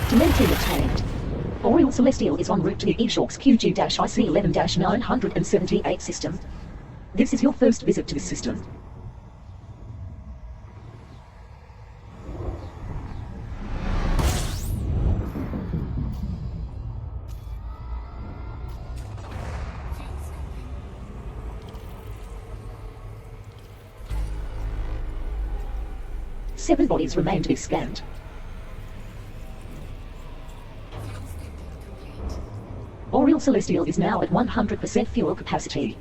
Telemetry obtained. Oriole Celestial is en route to the Eshorks QG-IC11-978 system. This is your first visit to this system. Seven bodies remain to be scanned. Oriole Celestial is now at 100% fuel capacity.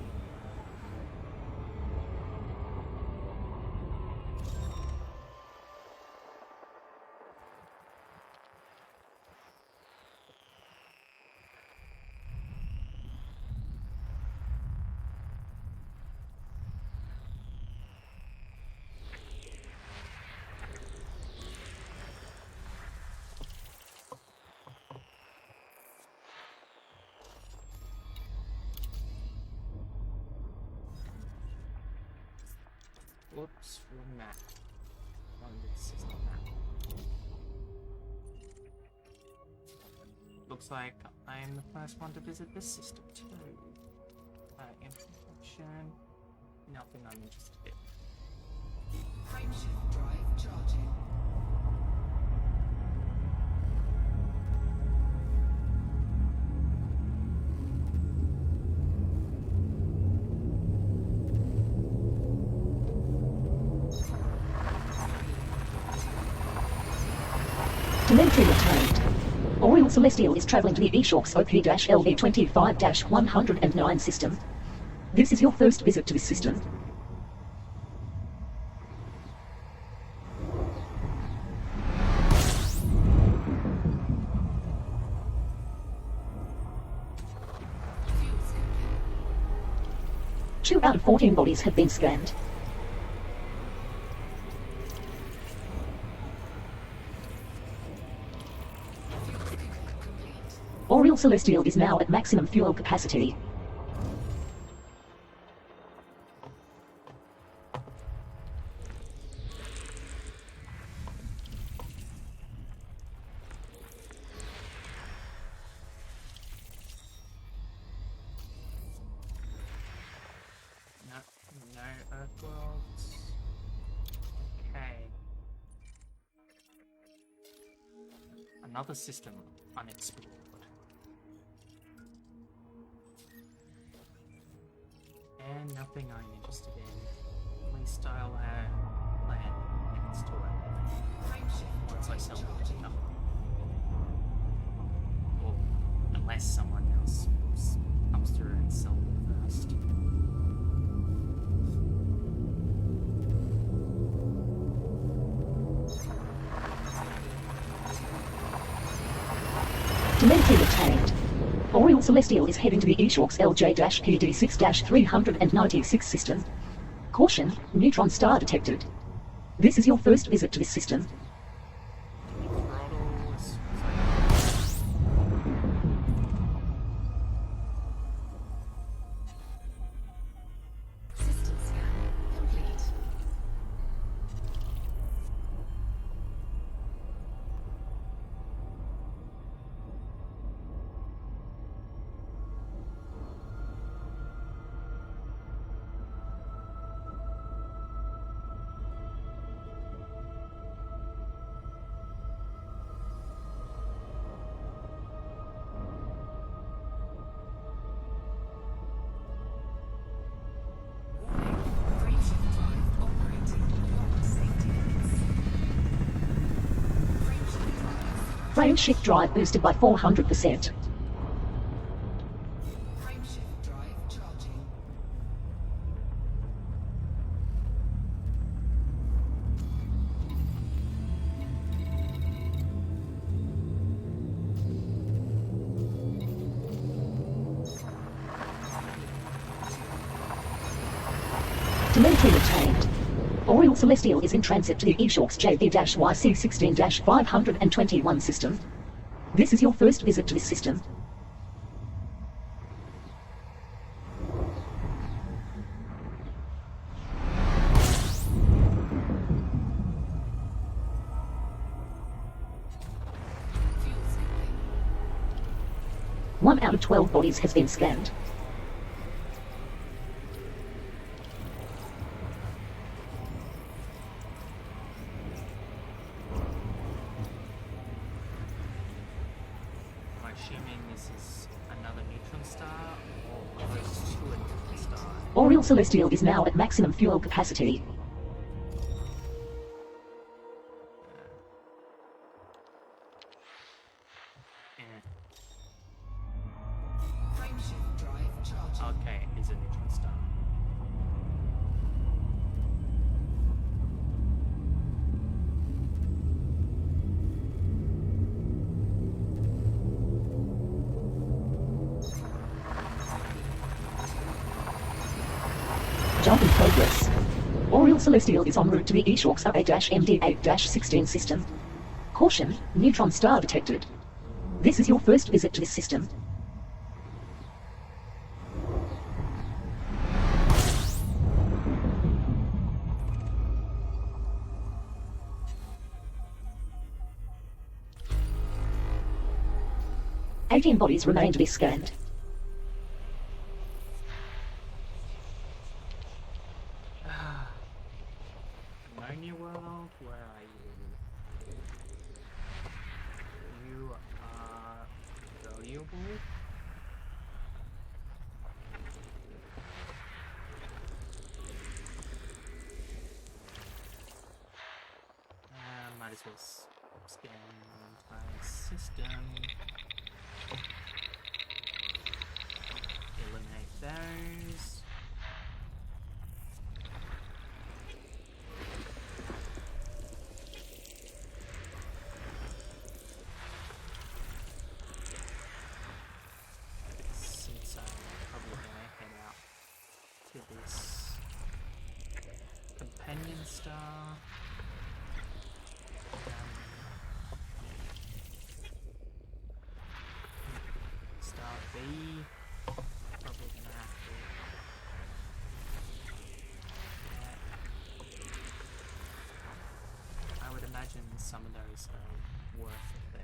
Whoops, wrong map. Wrong system map. Looks like I'm the first one to visit this system too. Information. Nothing I'm interested in. Frameshift drive charging. Telemetry obtained. Oriole Celestial is traveling to the Eshorks OP-LV25-109 system. This is your first visit to this system. Two out of 14 bodies have been scanned. Oriole Celestial is now at maximum fuel capacity. No Earthworlds. Okay. Another system unexplored. And nothing I'm interested in. Least I'll land next to it. Once I sell it. No. Or unless someone else comes through and sells it first. Telemetry obtained. Oriole Celestial is heading to the Eshorks LJ-PD6-396 system. Caution, neutron star detected. This is your first visit to this system. System scan complete. Frameshift drive operating beyond safety limits. Frameshift drive boosted by 400%. Frameshift drive charging. Telemetry obtained. Oriole Celestial is in transit to the Eshorks JB-YC16-521 system. This is your first visit to this system. Fuel 1 out of 12 bodies has been scanned. I'm assuming this is another neutron star or close to a neutron star. Oriel Celestial is now at maximum fuel capacity. Eh, Frameshift drive charging. okay, it is a neutron star. Jump in progress. Oriel Celestial is en route to the Eshorks RA-MD8-16 system. Caution, neutron star detected. This is your first visit to this system. Eighteen bodies remain to be scanned. Ammonia World, where are you? You are valuable. Might as well scan the entire system. Eliminate those. Since I'm probably going to head out to this companion star. Star B. Probably going to have to. I would imagine some of those are worth it.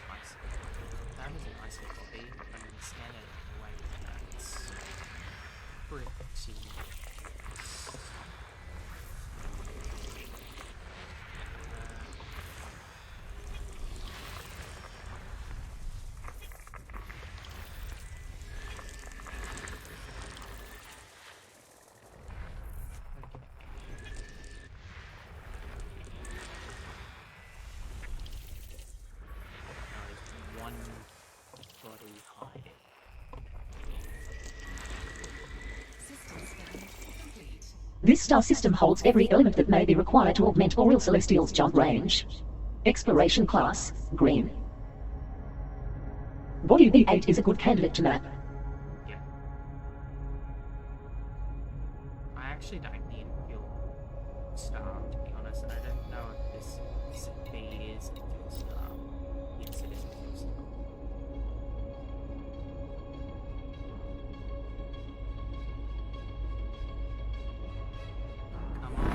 Nice. That was a nice little copy. I'm going to scan it in a way that's pretty. One body hiding. System scan complete. This star system holds every element that may be required to augment Oriel Celestial's jump range. Exploration class, green. Body B8 is a good candidate to map. Yeah. I actually don't need a fuel star, to be honest. I don't know if this B is a fuel star. Yes, it is a fuel star. Come on.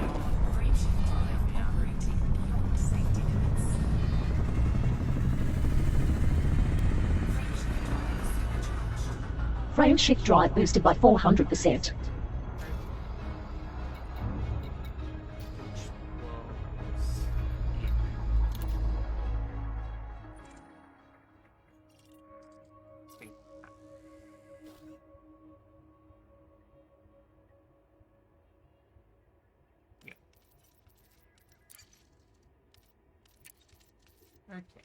Frameshift drive Yeah. operating beyond safety limits. Frameshift drive supercharged. Frame shift drive boosted by 400%. Okay.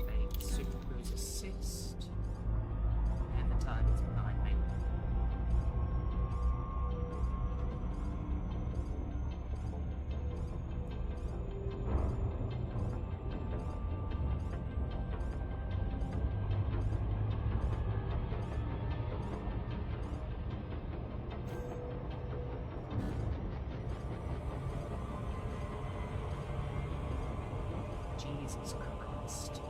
A super cruise assist, and the target's behind me. Jesus Christ.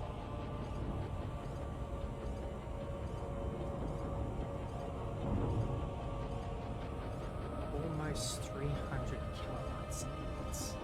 almost 300 kilowatt seconds.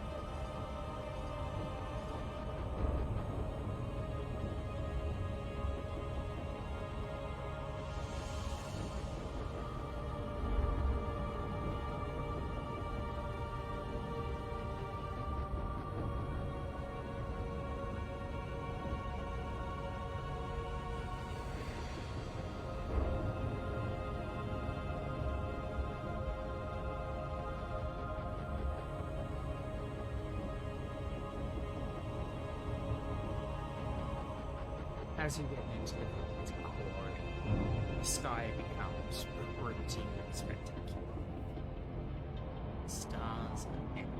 As you get into the core, the sky becomes pretty spectacular. Stars and everything.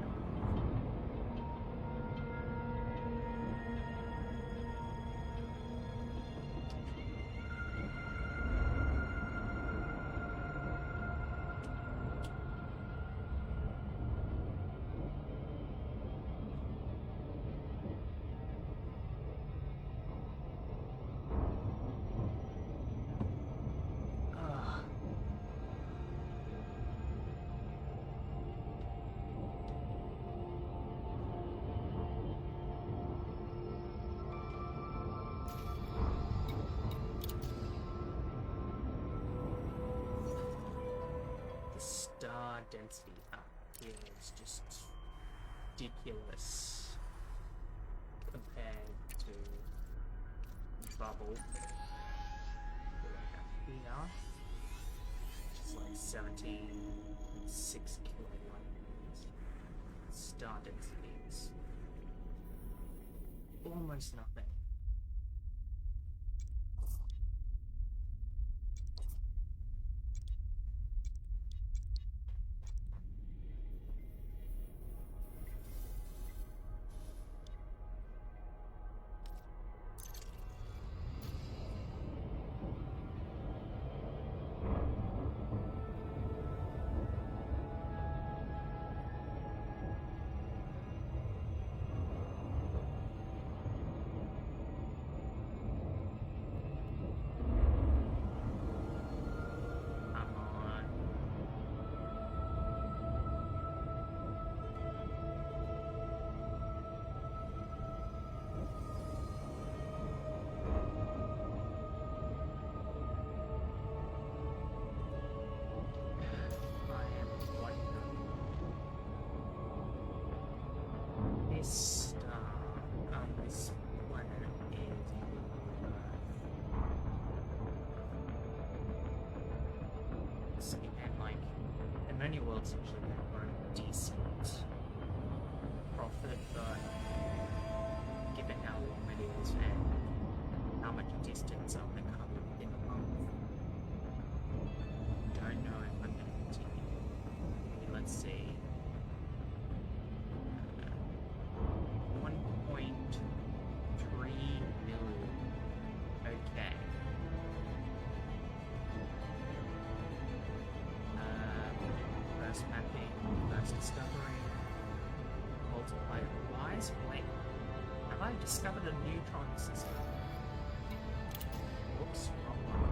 Ugh. The star density up here is just ridiculous compared to bubble here, which is like 17.6 kilowatt. Star density is almost nothing. Come on. I am wondering. This star, this planet is and like, in many worlds usually they earn decent profit, but given how long it is and how much distance I'm gonna cover within a month, don't know if I'm gonna continue. Okay, let's see. 1.3 million. Okay. First mapping, first discovery, multiplier wise. Wait, have I discovered a neutron system? Whoops, wrong one.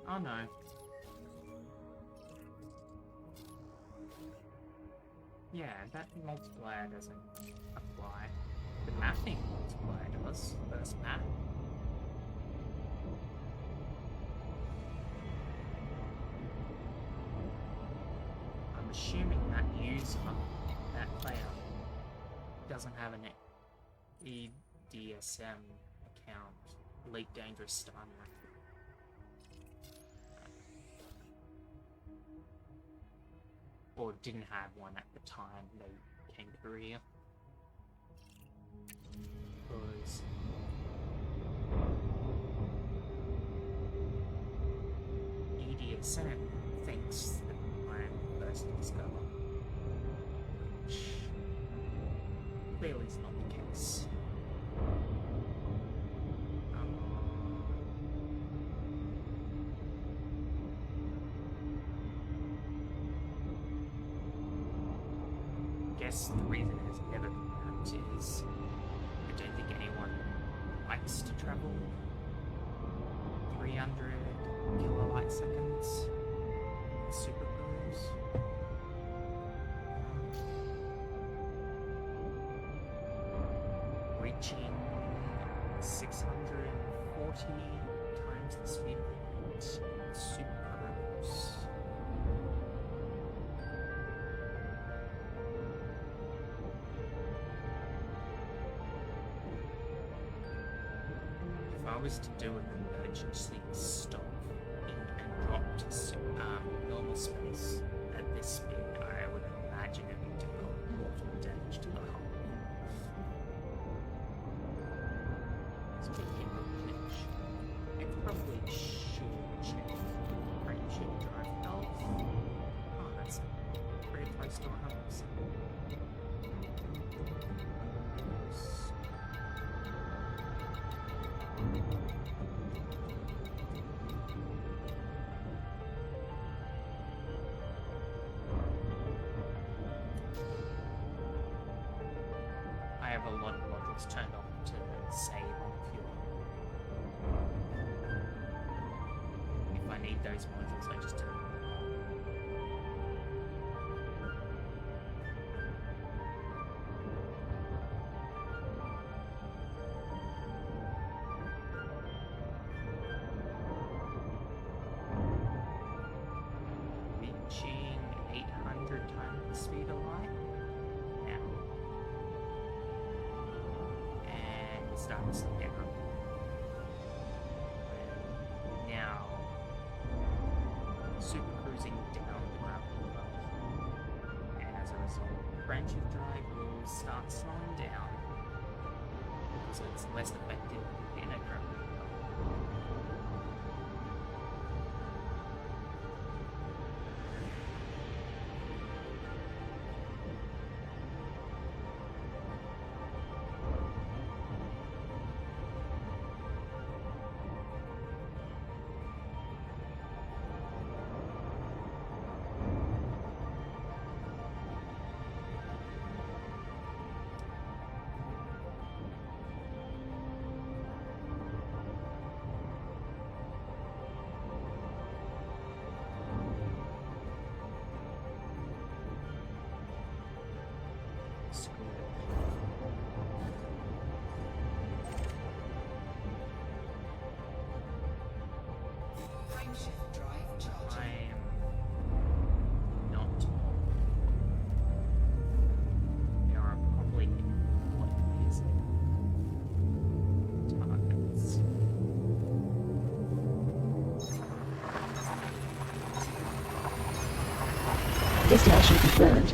Oh no. Yeah, that multiplier doesn't apply. The mapping multiplier does. First map. I'm assuming that user, that player, doesn't have an EDSM account, Elite Dangerous Star Map. Or didn't have one at the time they came to Korea. Because EDSM thinks that I'm the first to discover, which clearly is not the case. Guess the reason has never been that. is I don't think anyone likes to travel 300 kilolight seconds in Super Cruise. Reaching 640 times the speed of light in Super Cruise. If I was to do an emergency stop and drop to normal space at this speed, I would imagine it would do a lot of damage to the hull. So we keep a pinch. I probably should check friendship drive health. Oh, that's pretty close to 100%. I have a lot of modules turned off to save on fuel. If I need those modules, I just turn them on. Reaching 800 times the speed of light now. And we start to slow down. Now, super cruising down the gravel path. And as a result, friendship drive will start slowing down because it's less effective in a gravel path. Frameshift drive charging. I am not. There are probably what is targets. Destination confirmed.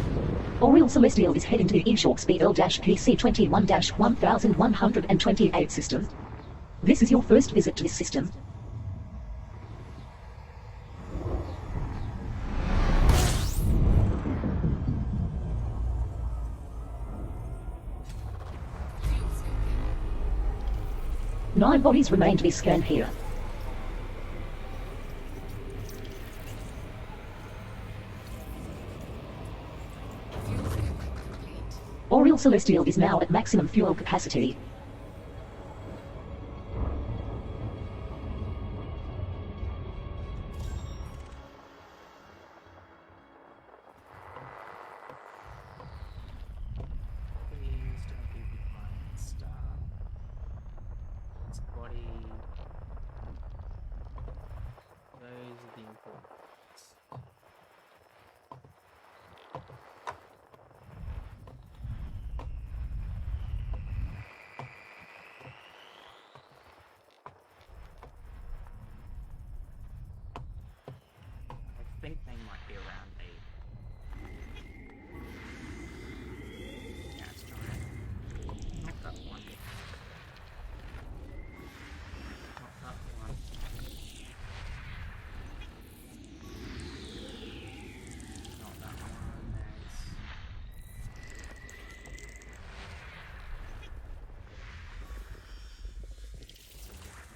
Oriole Celestial is heading to the Eshawk Speed-PC21-1128 system. This is your first visit to this system. Fuel scoping. 9 bodies remain to be scanned here. Fuel scoping complete. Oriole Celestial is now at maximum fuel capacity. Please don't be behind Star. This body. Those are the important ones. I think they might be around me. Yeah, it's trying. Not that one. Not that one. Not that one. There's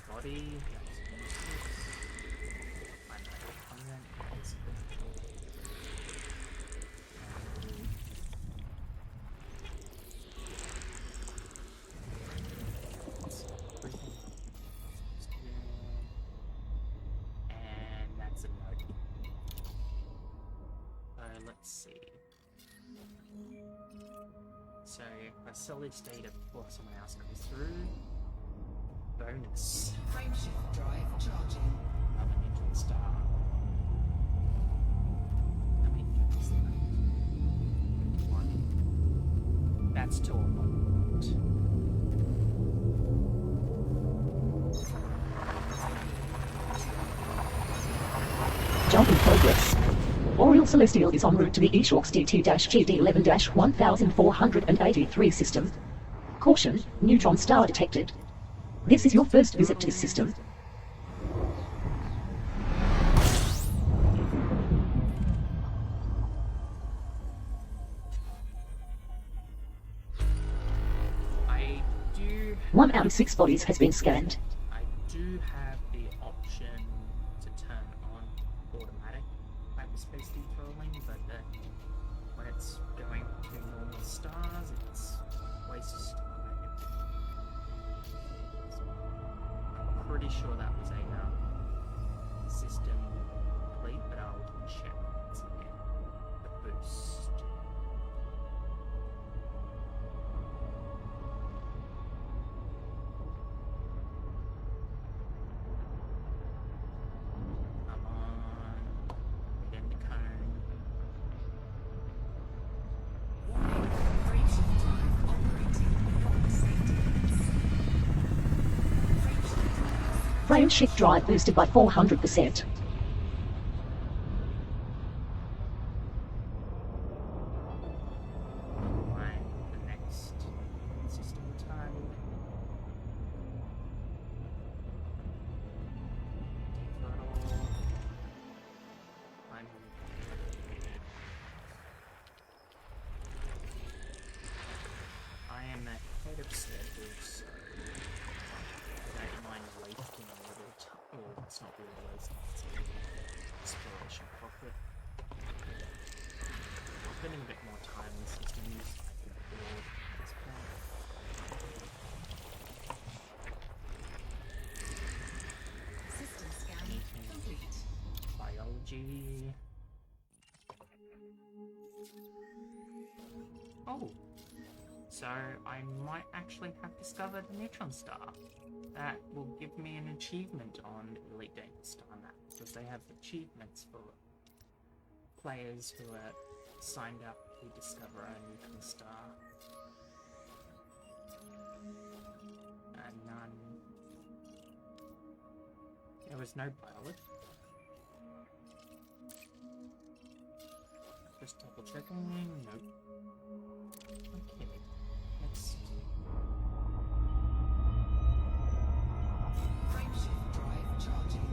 body. That's useless. I know what content is. So if I sell this data before someone else comes through, bonus. Frameshift drive charging. Another neutron star. How many neutrons are there? One. That's two of them. Jump in progress. Oriole Celestial is en route to the Eshorks DT-GD11-1483 system. Caution, neutron star detected. This is your first visit to this system. I do 1 out of 6 bodies has been scanned. I do have the option to turn on automatic hyperspace dethralling, but when it's going to normal stars, it's wastes time. I'm pretty sure that was a system complete, but I'll check once again. The boost. Come on. Get in the cone. Warning. Frameshift drive operating beyond safety limits. Frameshift drive. Frame shift drive boosted by 400%. Find the next system tile. Dethrottle. I am ahead of schedule, so I don't mind wasting a little time. Well, it's not really wasting, it's a exploration profit. Spending a bit more time in systems, I can afford at this point. System scan complete. Biology. Oh! So I might actually have discovered a neutron star. That will give me an achievement on Elite Dangerous Star Map, because they have achievements for players who are signed up to discover a neutron star. And none. There was no pilot. Just double checking. Nope. Okay. Next. Frameshift drive charging.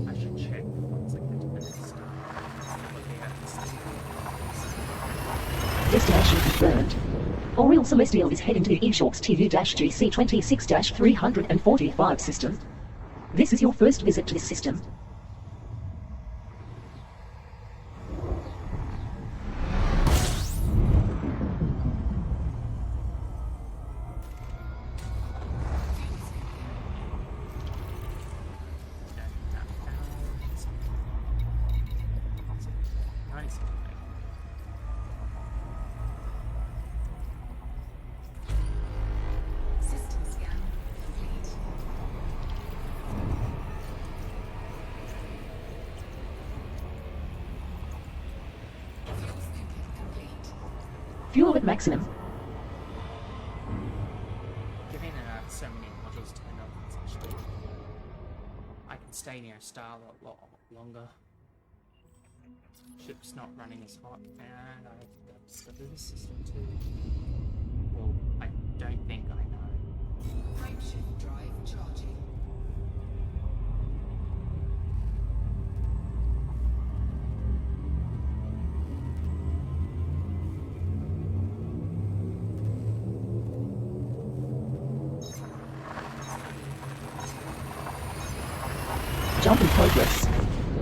I should check once I get to the next star. Looking at this. Destination confirmed. Oriole Celestial is heading to the Eshorks TV-GC26-345 system. This is your first visit to this system. Nice. System scan complete. Fuel scooping complete. Fuel at maximum. Given so many modules turned on, it's actually I can stay near a star a lot longer. Ship's not running as hot, and I've discovered this system too. Well, I don't think I know. Frameshift drive charging. Jump in progress.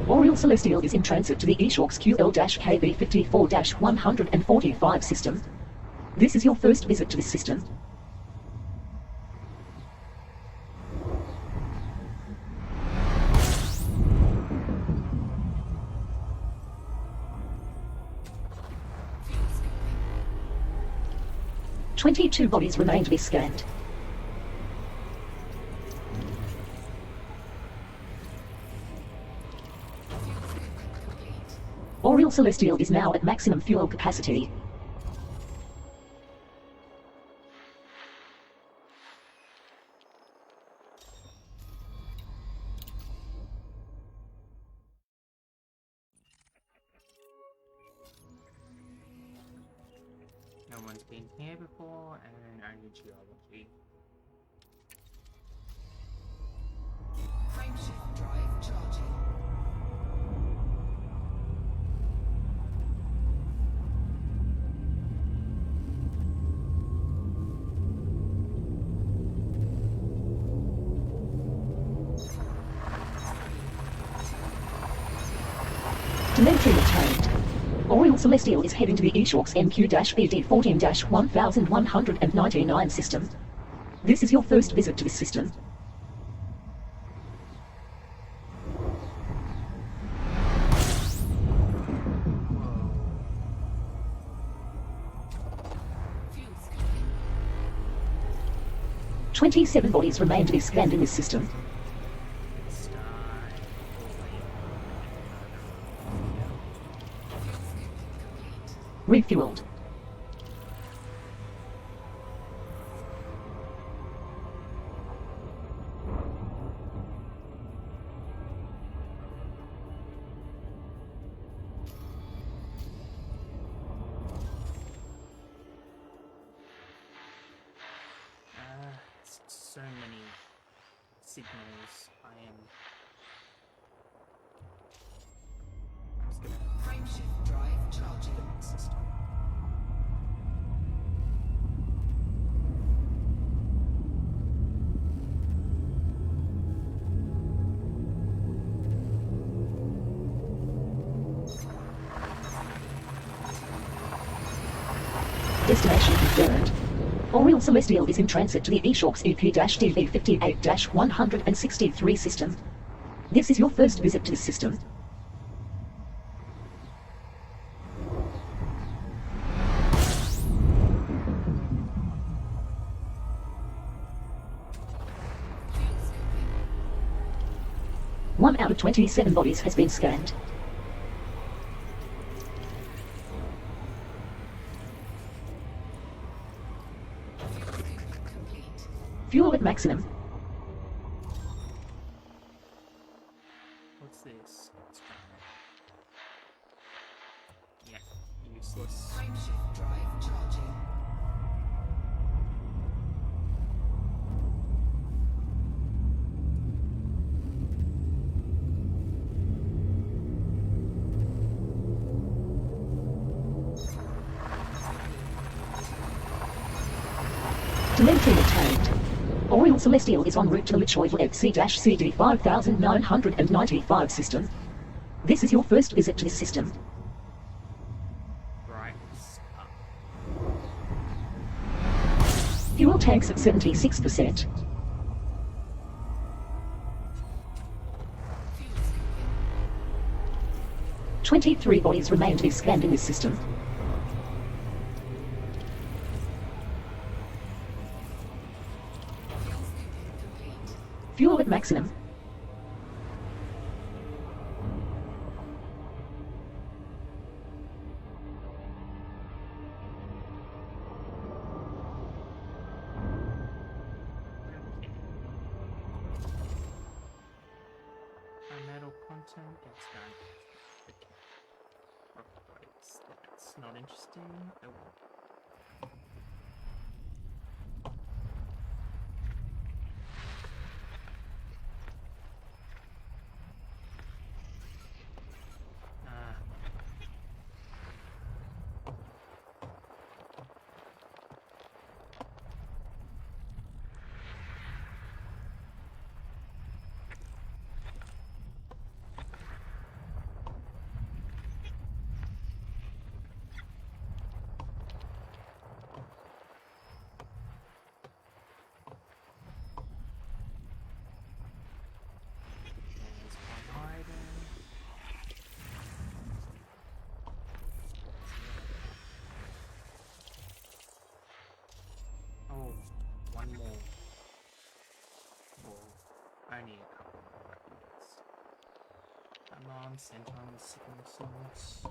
Oriole Celestial is in transit to the Eshorks QL-KB54-145 system. This is your first visit to this system. 22 bodies remain to be scanned. Fuel scooping complete. Oriole Celestial is now at maximum fuel capacity. No one's been here before, and only geology. Frameshift drive charging. Telemetry obtained. Oriole Celestial is heading to the Eshawks MQ-ED14-1199 system. This is your first visit to this system. Fuel scooping. 27 bodies remain to be scanned in this system. Star. Fuel scooping complete. Refueled. So many signals. I'm just gonna Frameshift drive charging. the system. Destination confirmed. Oriole Celestial is in transit to the Eshawks EP-DV58-163 system. This is your first visit to this system. Fuel scooping. 1 out of 27 bodies has been scanned. Fuel scooping complete. Fuel at maximum. What's this? Yeah, useless. Frameshift drive charging. Telemetry obtained. Oriole Celestial is en route to the Lichoid FC-CD 5995 system. This is your first visit to this system. Right. Up. Fuel tanks at 76%. Fuel scooping. 23 bodies remain to be scanned in this system. Fuel scooping complete. Fuel at maximum. Okay. Metal content, it's done. Okay. Rock bodies, that's not interesting. Oh. Ah. only a couple more rounds. Come on, send on the signal source.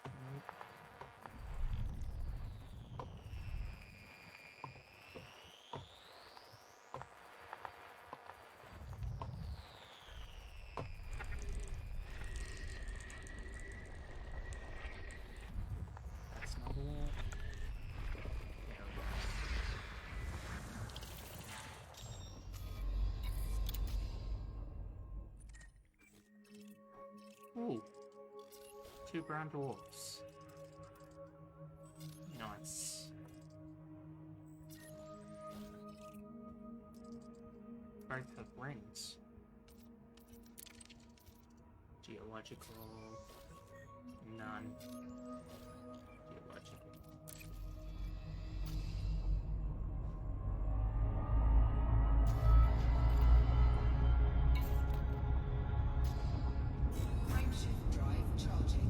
Nope. That's not it. There we go. Ooh. 2 brown dwarfs. Nice. Both have rings. Geological. None. Geological. Frameshift drive charging.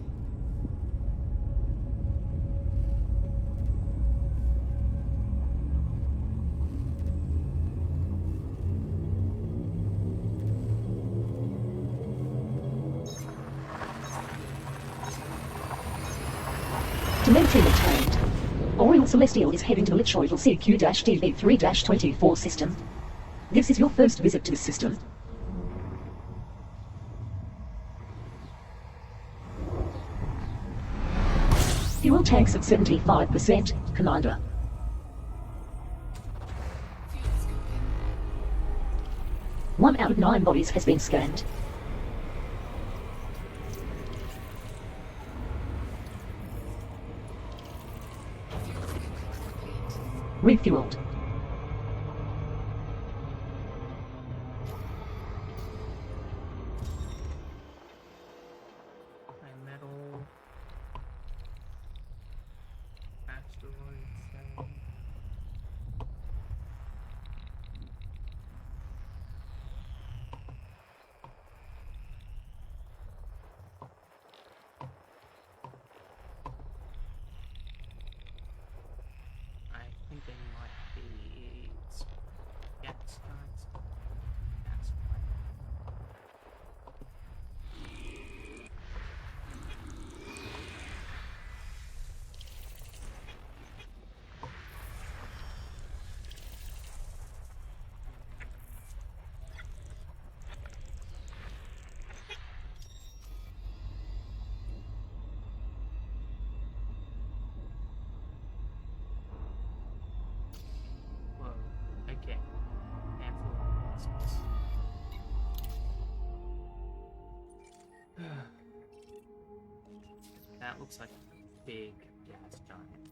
Telemetry obtained. Oriole Celestial is heading to the Litchfield CQ-DB3-24 system. This is your first visit to the system. Fuel tanks at 75%, Commander. Fuel scoping. 1 out of 9 bodies has been scanned. Fuel scoping complete. Refueled. High metal. Asteroids. I think they might be gas giants. Gas giants. Whoa, okay. Handful of monsters. That looks like a big gas giant.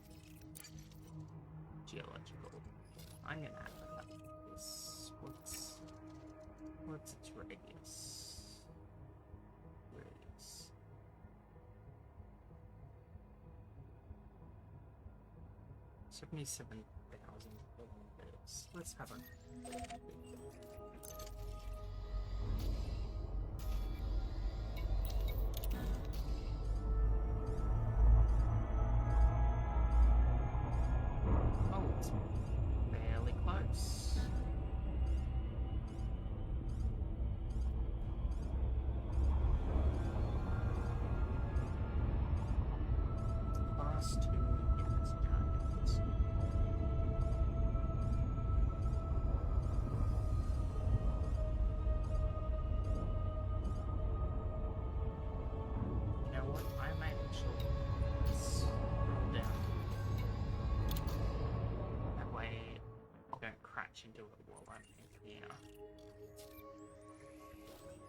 Geological. I'm gonna have to have this. What's its radius? Radius. $77,000 kilometers. Let's have a oh, it's fairly close. Class 2 gas giants. You know what? I might actually scroll down. That way I don't crash into it while I'm in here.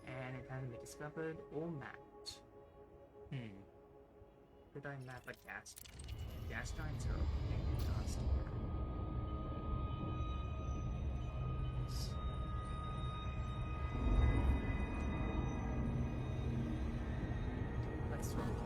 And it hasn't been discovered or mapped. Could I map a gas giant? Gas giants are a pain in the ass to map. Let's throw it down.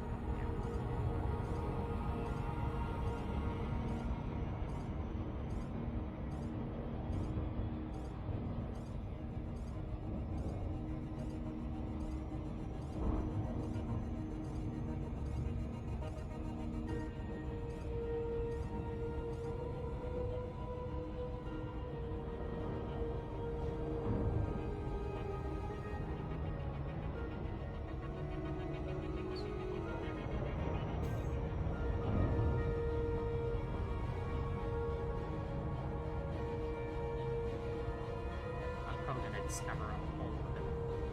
discover all of the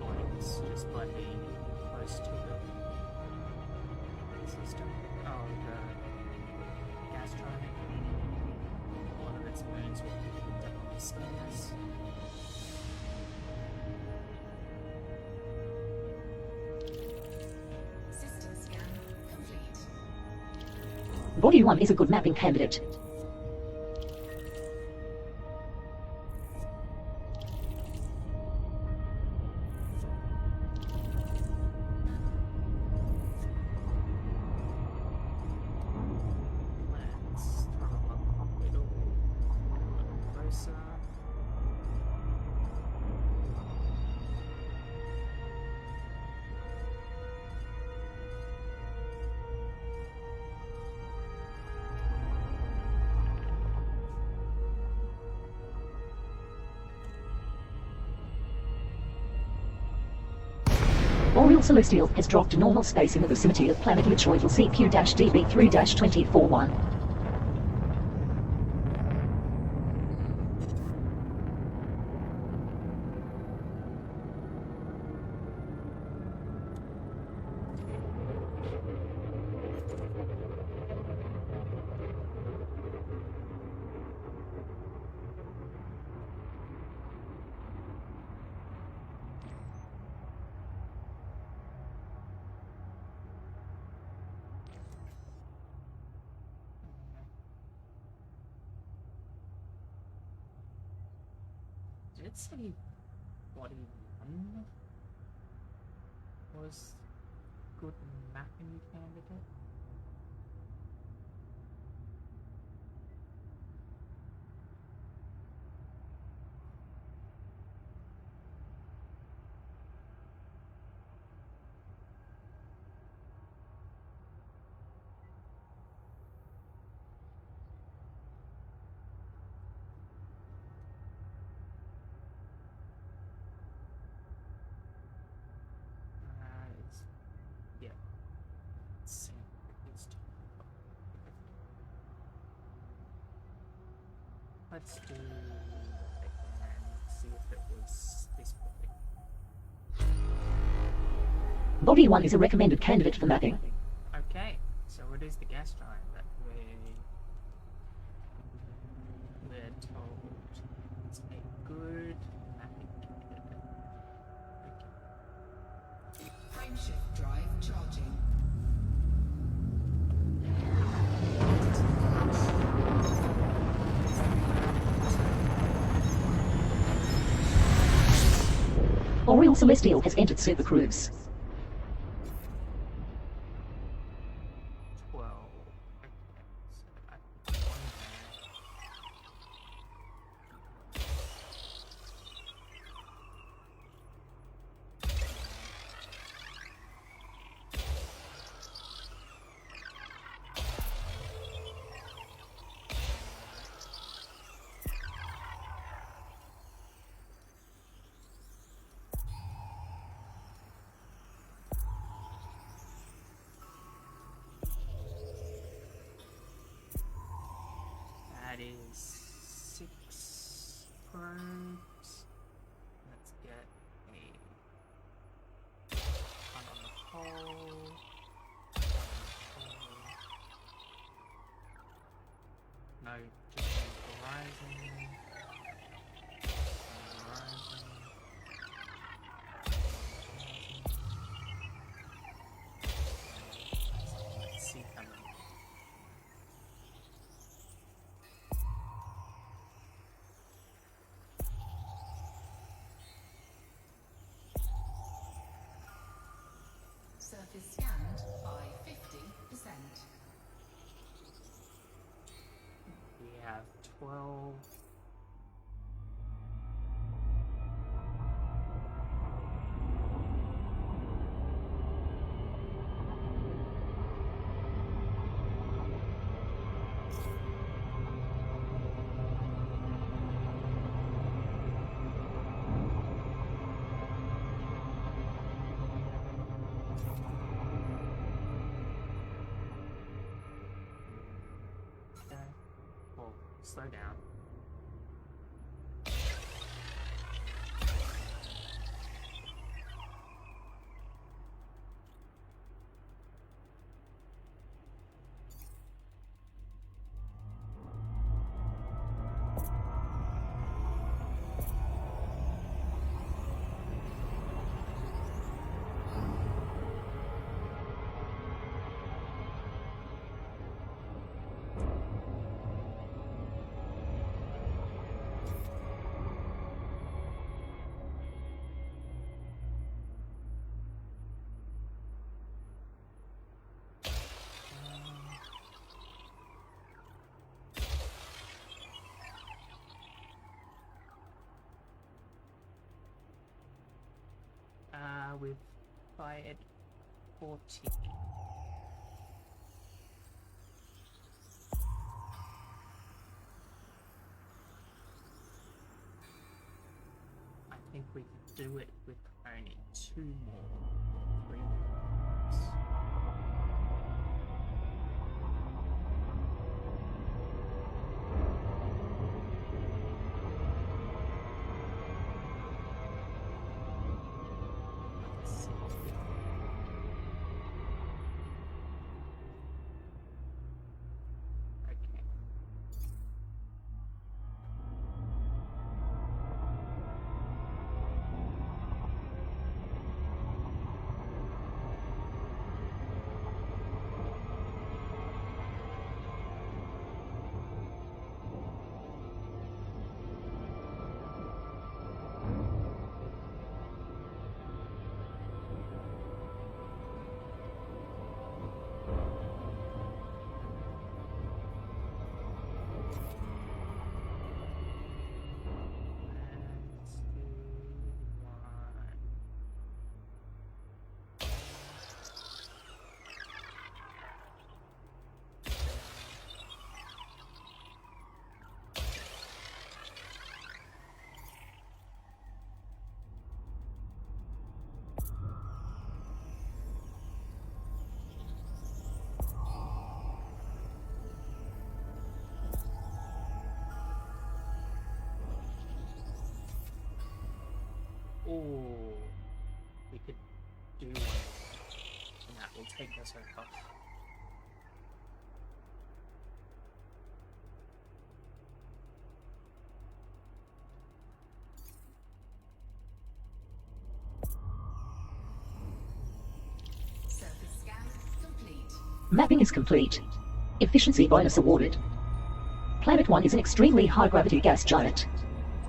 bodies just by being close to the system. Oh, the gas giant. A lot of its wounds will be picked up on the scanners. System scan complete. Body 1 is a good mapping candidate. Let's throw a little closer. Oriel Celestial has dropped to normal space in the vicinity of planet Lichoidal CQ-DB3-2041. Did it say body 1 was good mapping candidate? It's, yeah. Let's see. Let's do it and see if it was this body. Body 1 is a recommended candidate for mapping. Okay, so it is the gas giant that we're told it's a good mapping candidate. Okay. Frameshift drive charging. Oriel Celestial has entered Super Cruise. 12. Okay, so I put one there. That is 6 probes. Let's get a one on the pole. No, just on the horizon. Horizon. Let's see coming. Surface scanned by 50%. We have 12. Okay. Well, slow down. required 40. I think we could do it with only 2 more, 3 more. Okay. Let's do one. Oh, we could do one more, and that will take us over. Surface scan complete. Mapping is complete. Efficiency bonus awarded. Planet 1 is an extremely high-gravity gas giant.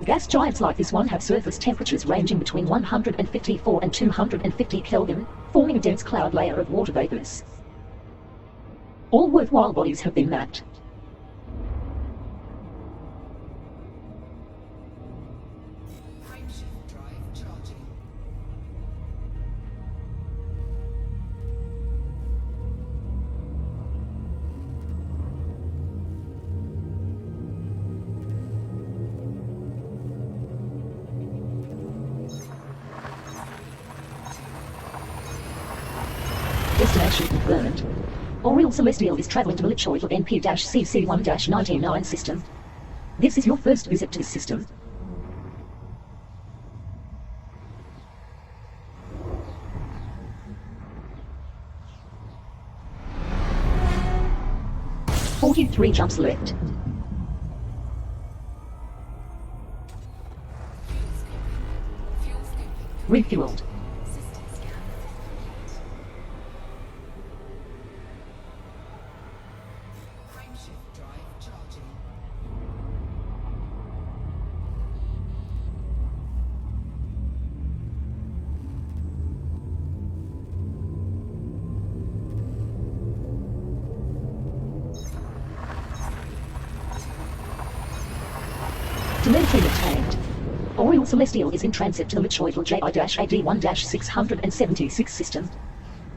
Gas giants like this one have surface temperatures ranging between 154 and 250 Kelvin, forming a dense cloud layer of water vapors. All worthwhile bodies have been mapped. Frameshift drive charging. Destination confirmed. Oriel Celestial is traveling to Malichoy for NP-CC1-199 system. This is your first visit to this system. "43 jumps left. Fuel scoping. Refueled. System scan complete. Frameshift drive charging. Telemetry obtained. Oriel Celestial is in transit to the Lichoidal JI-AD1-676 system.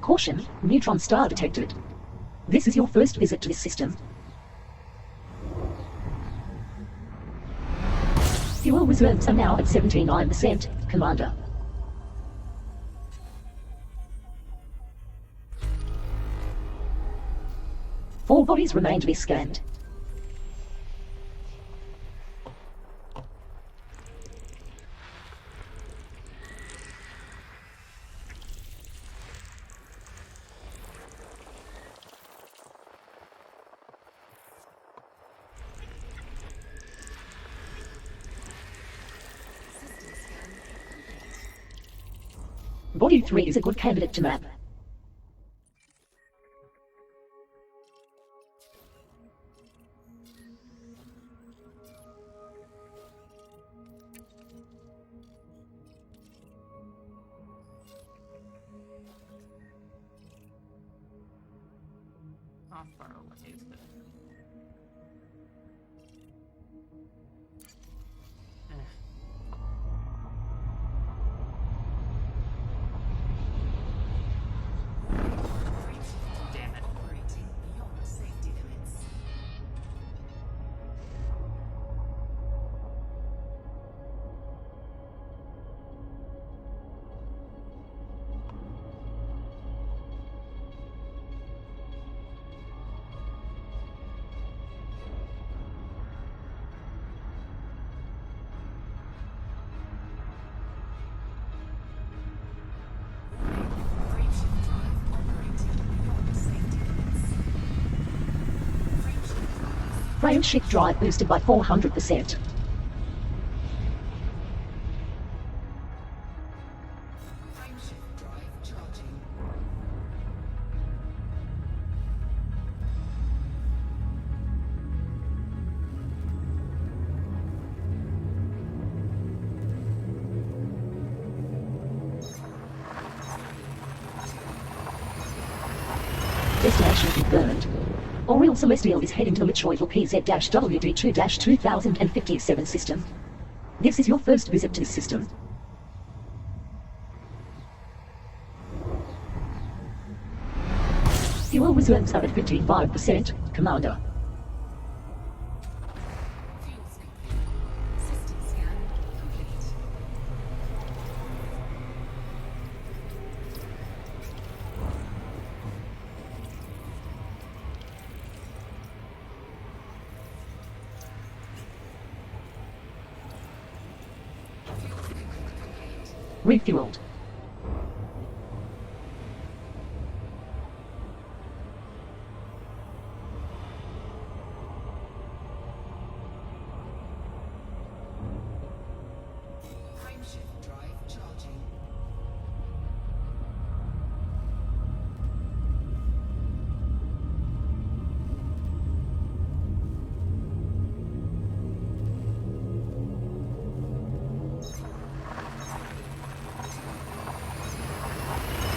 Caution, neutron star detected. This is your first visit to this system. Fuel reserves are now at 79%, Commander. All bodies remain to be scanned. System scan complete. Body 3 is a good candidate to map. How far away is it? Frameshift drive boosted by 400%. Frameshift drive charging. Destination confirmed. Oriel Celestial is heading to Lichoidal PZ-WD2-2057 system. This is your first visit to the system. Fuel reserves are at 55%, Commander. Fuels complete. System scan complete. Fuels complete. Refueled. Frameshift drive charging.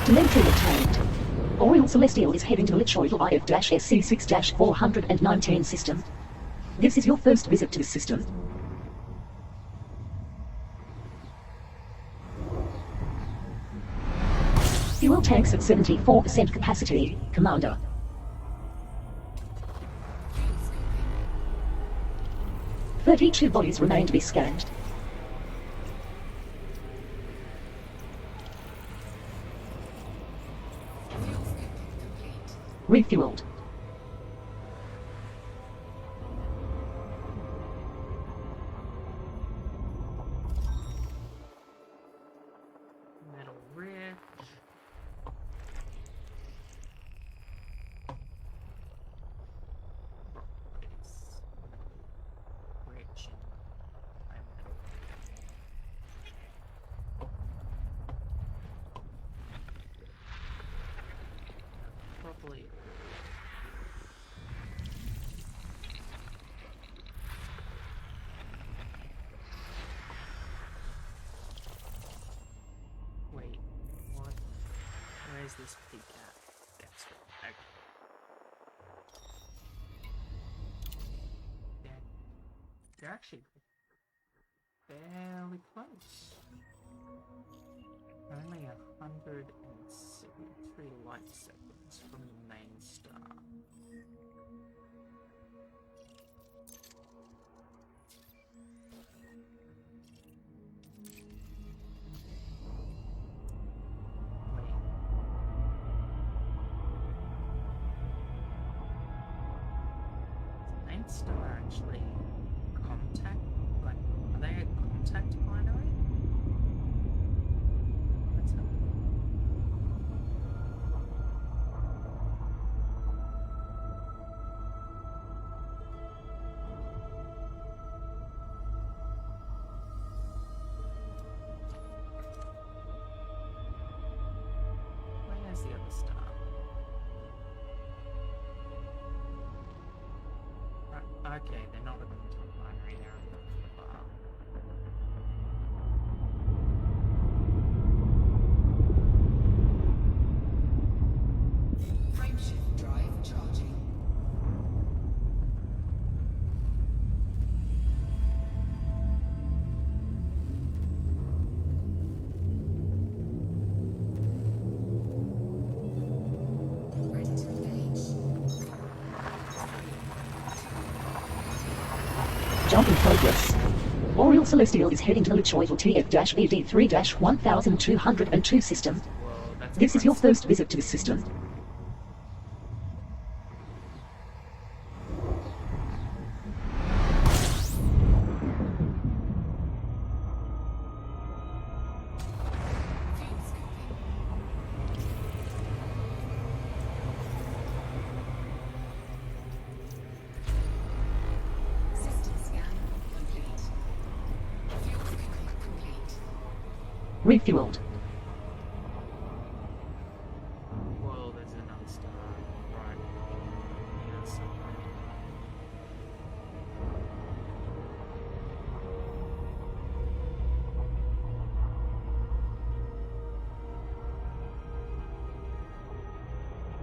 Telemetry obtained. Oriel Celestial is heading to Lichoidal IF-SC6-419 system. This is your first visit to the system. Fuel tanks at 74% capacity, Commander. Fuels complete. 32 bodies remain to be scanned. Fuels complete. Refueled. Metal rich. Rock base. Rich in high metal. Probably. Wait, what? Where is this peak at? That's right. Okay. They're actually fairly close. Only 173 light seconds from the main star. Wait. Is the main star actually contact? Like, are they a contact binary? Let's have a look. Where's the other star? Right, okay, they're not a contact binary, they're a bar. Frameshift drive charging. Ready to engage. Jump in progress. Oriel Celestial is heading to Lichoidal TF-ED3-1202 system. Whoa, that's This is your impressive. first visit to the system. Fuels complete. Refueled. Well, there's another star right here somewhere.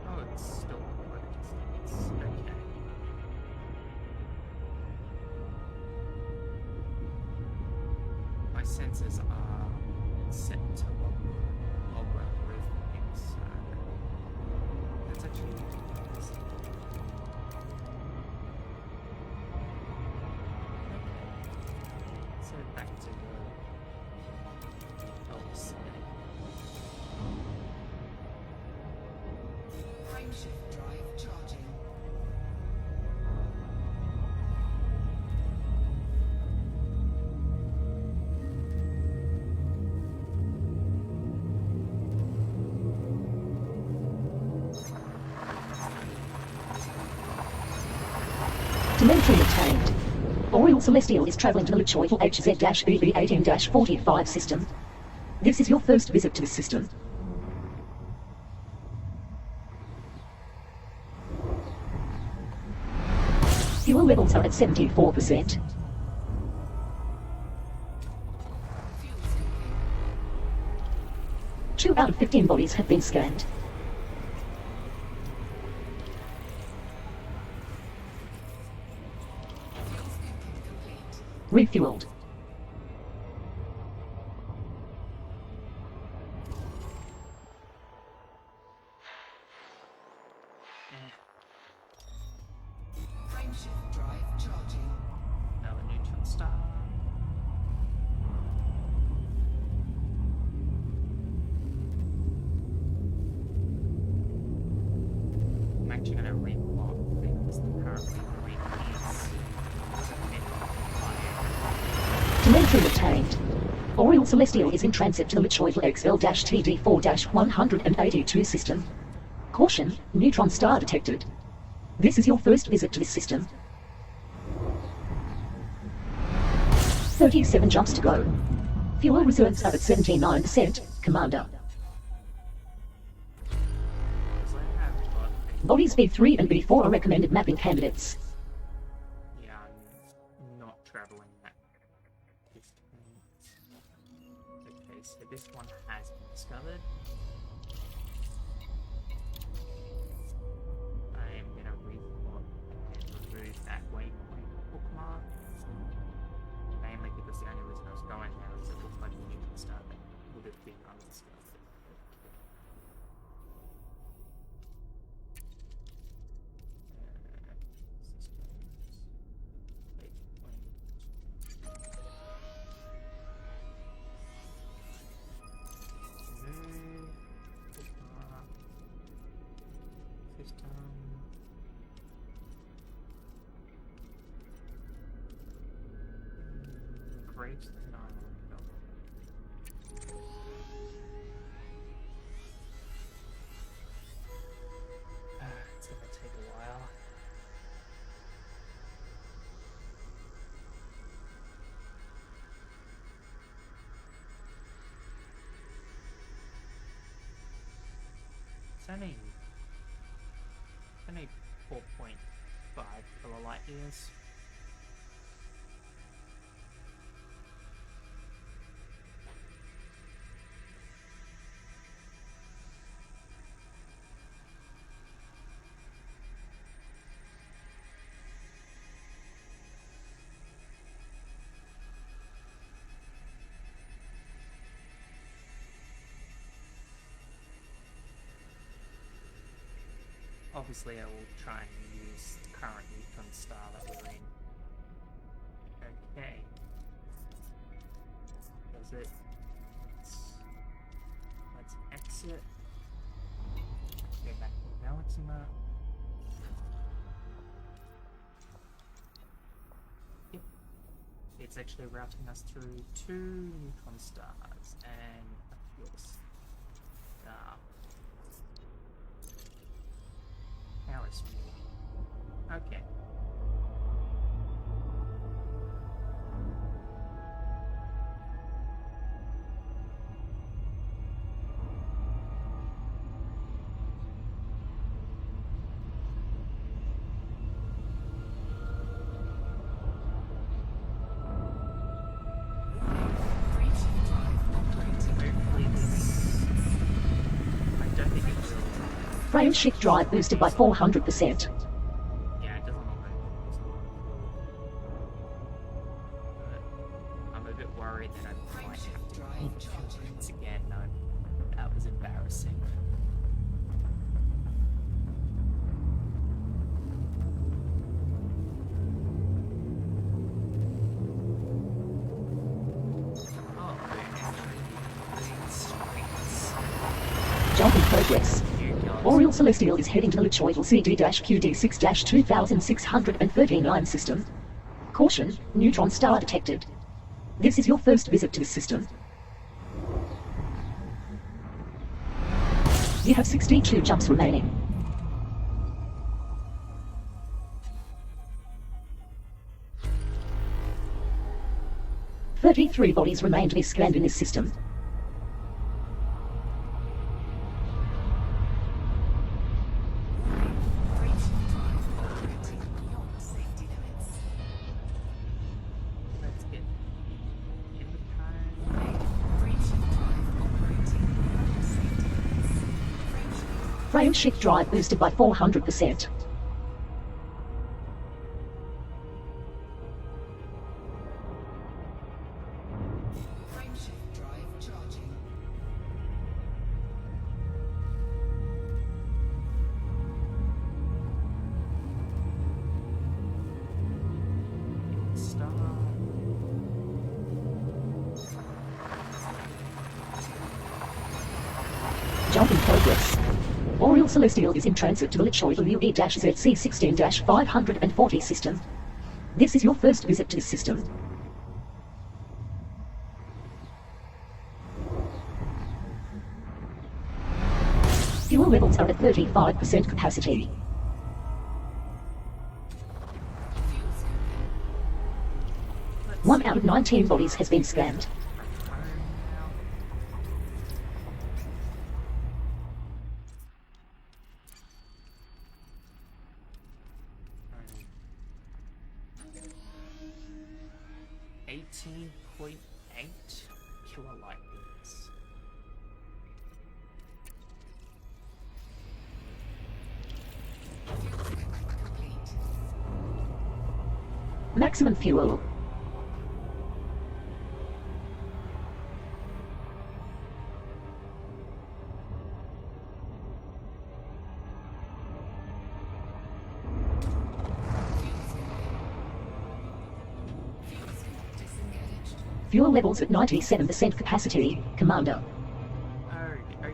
Oh, it's still quite a distance. Okay. My sensors are set to logarithmic, so that's actually interesting. Okay. So back to the helps. Frameshift drive charging. Telemetry obtained. Boreal Celestial is travelling to the Luchoidal HZ-EV18-45 system. This is your first visit to the system. Fuel levels are at 74%. Fuels complete. 2 out of 15 bodies have been scanned. Fuels complete. Refueled. Frameshift drive charging. Another neutron star. I'm actually going to replot things that currently green is a bit higher. Telemetry obtained. Boreal Celestial is in transit to the Luchoidal XL-TD4-182 system. Caution, neutron star detected. This is your first visit to this system. 37 jumps to go. Fuel reserves are at 79%, Commander. Because I have got a Bodies B3 and B4 are recommended mapping candidates. yeah, I'm not traveling that distance. Okay, so this one has been discovered. I am going to report and remove that waypoint bookmark. Mainly because the only reason I was going there is it looked like a neutron star that would have been undiscovered. Systems. Remove. Bookmark. System. Great. No, no. It's gonna take a while. It's only 4.5 kilolight years. Obviously, I will try and use the current neutron star that we're in. Okay. Does it? Let's exit. Go back to Maxima. Yep. It's actually routing us through 2 neutron stars and a fuel star. Paris fuel. Okay. Frame shift drive boosted by 400%. Yeah, it doesn't look like it. But I'm a bit worried that I Frame might shift have to drive pull the charging. filters again. No, that was embarrassing. Oh, Jump in progress. here it goes. Oriel Celestial is heading to the Lichoidal CD-QD6-2639 system. Caution, neutron star detected. This is your first visit to this system. You have 62 jumps remaining. "33 bodies remain to be scanned in this system. Frame shift drive operating beyond safety limits. Let's get in the car. Frame shift drive operating beyond safety limits. Frame shift drive boosted by 400%. Frame shift drive charging. Stop. Jump in progress. Oriel Celestial is in transit to the Lichoidal UE-ZC16-540 system. This is your first visit to this system. Fuel levels are at 35% capacity. Fuels complete. 1 out of 19 bodies has been scanned. Home now. 18.8 kilolight years. Fuels complete. Maximum fuel. Fuels disengaged. Fuel levels at 97% capacity, Commander. Oh, okay.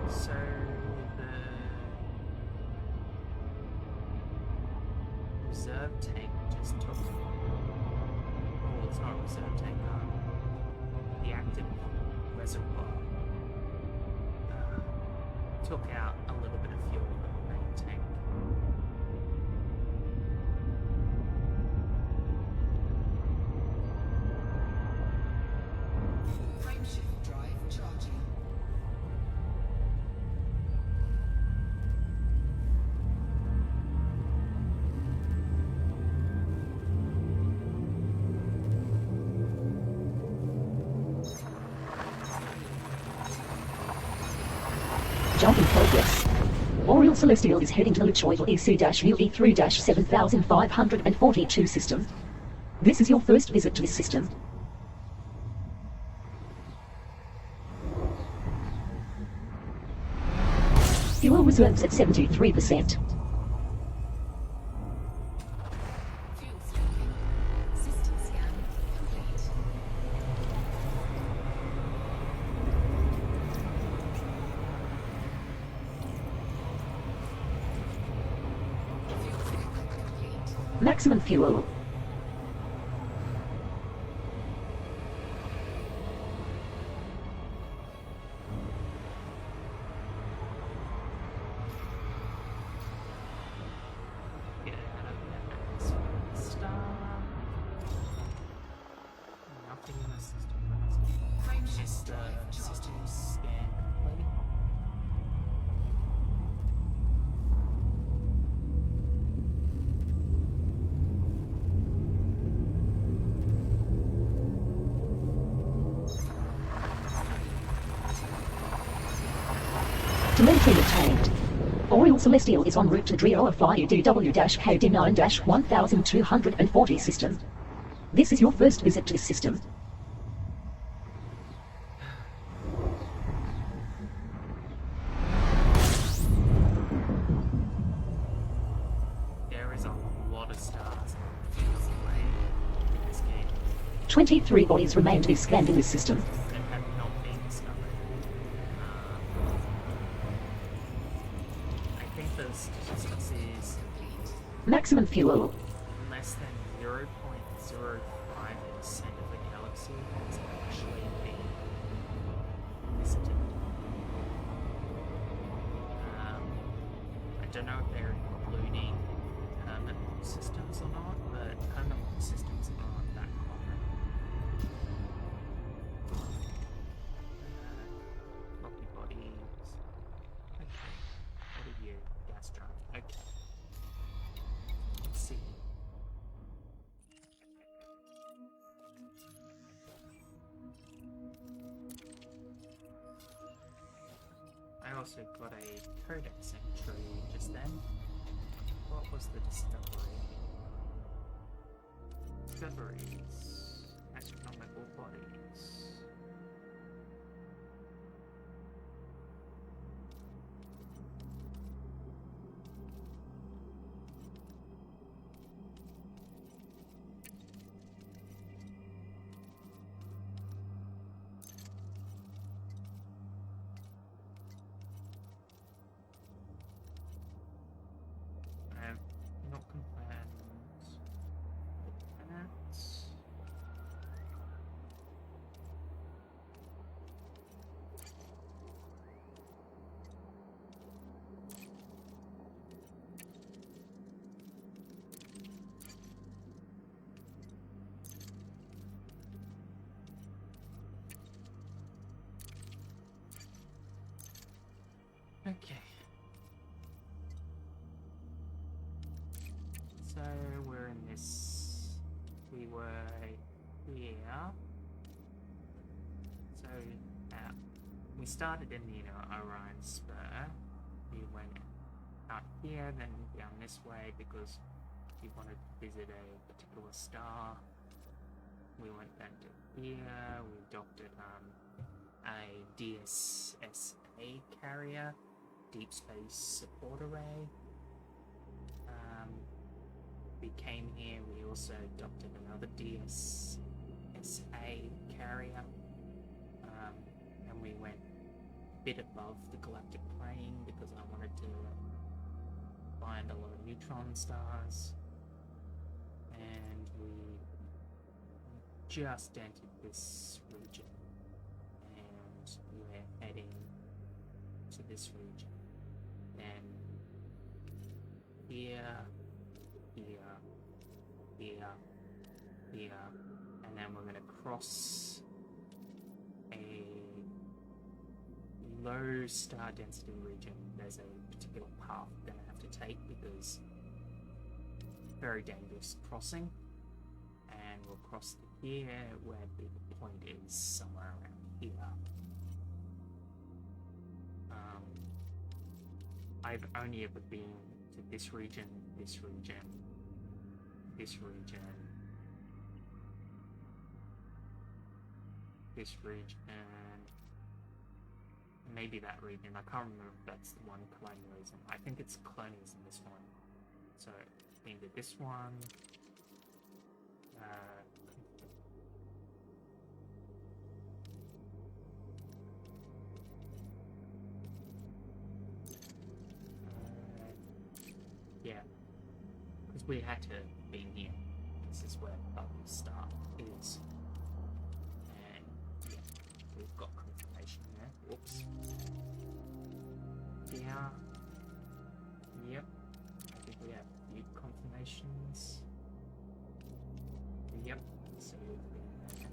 So the reserve tank just took. Oh, it's not a reserve tank. The active reservoir took out a little bit of fuel from the main tank. Frame shift drive charging. Jump in progress. Oriel Celestial is heading to the Lichoidal EC-UE3-7542 system. This is your first visit to this system. Fuel reserves at 73%. Fuels taken. System scan complete. Fuels complete. Maximum fuel. Get out of that atmosphere. Stop. Nothing in the system. Frame shift Just drive system charging. scan complete. Celestial is en route to Drioa Fly DW-KD9-1240 system. This is your first visit to this system. There is a lot of stars away in this game 23 bodies remain to be scanned in this system. that have not been discovered. I think the statistics is Maximum fuel. less than 0.05% of the galaxy has actually been visited. I don't know if they're including permanent systems or not, but permanent systems aren't that common. Rocky bodies. Okay. What are you? Gas giant. Okay. Let's see. I also got a codex entry just then. What was the discovery? Discoveries. Astronomical bodies. I have not confirmed planets. Okay. So we're in this. We were here. So we started in the Orion Spur. We went out here, then down this way because we wanted to visit a particular star. We went then to here. We docked at a DSSA carrier, Deep Space Support Array. We came here, we also docked at another DSSA carrier, and we went a bit above the galactic plane because I wanted to find a lot of neutron stars, and we just entered this region, and we're heading to this region. Then here, and then we're going to cross a low star density region. There's a particular path we're going to have to take because very dangerous crossing, and we'll cross to here where the point is somewhere around here. I've only ever been to this region, this region, this region, this region, maybe that region. I can't remember if that's the one colonialism. I think it's colonialism, this one. So either this one, yeah, because we had to be here. This is where Bubble Star is. And yeah, we've got confirmation there. Whoops. Yeah. Yep. I think we have few confirmations. Yep. So we've been there.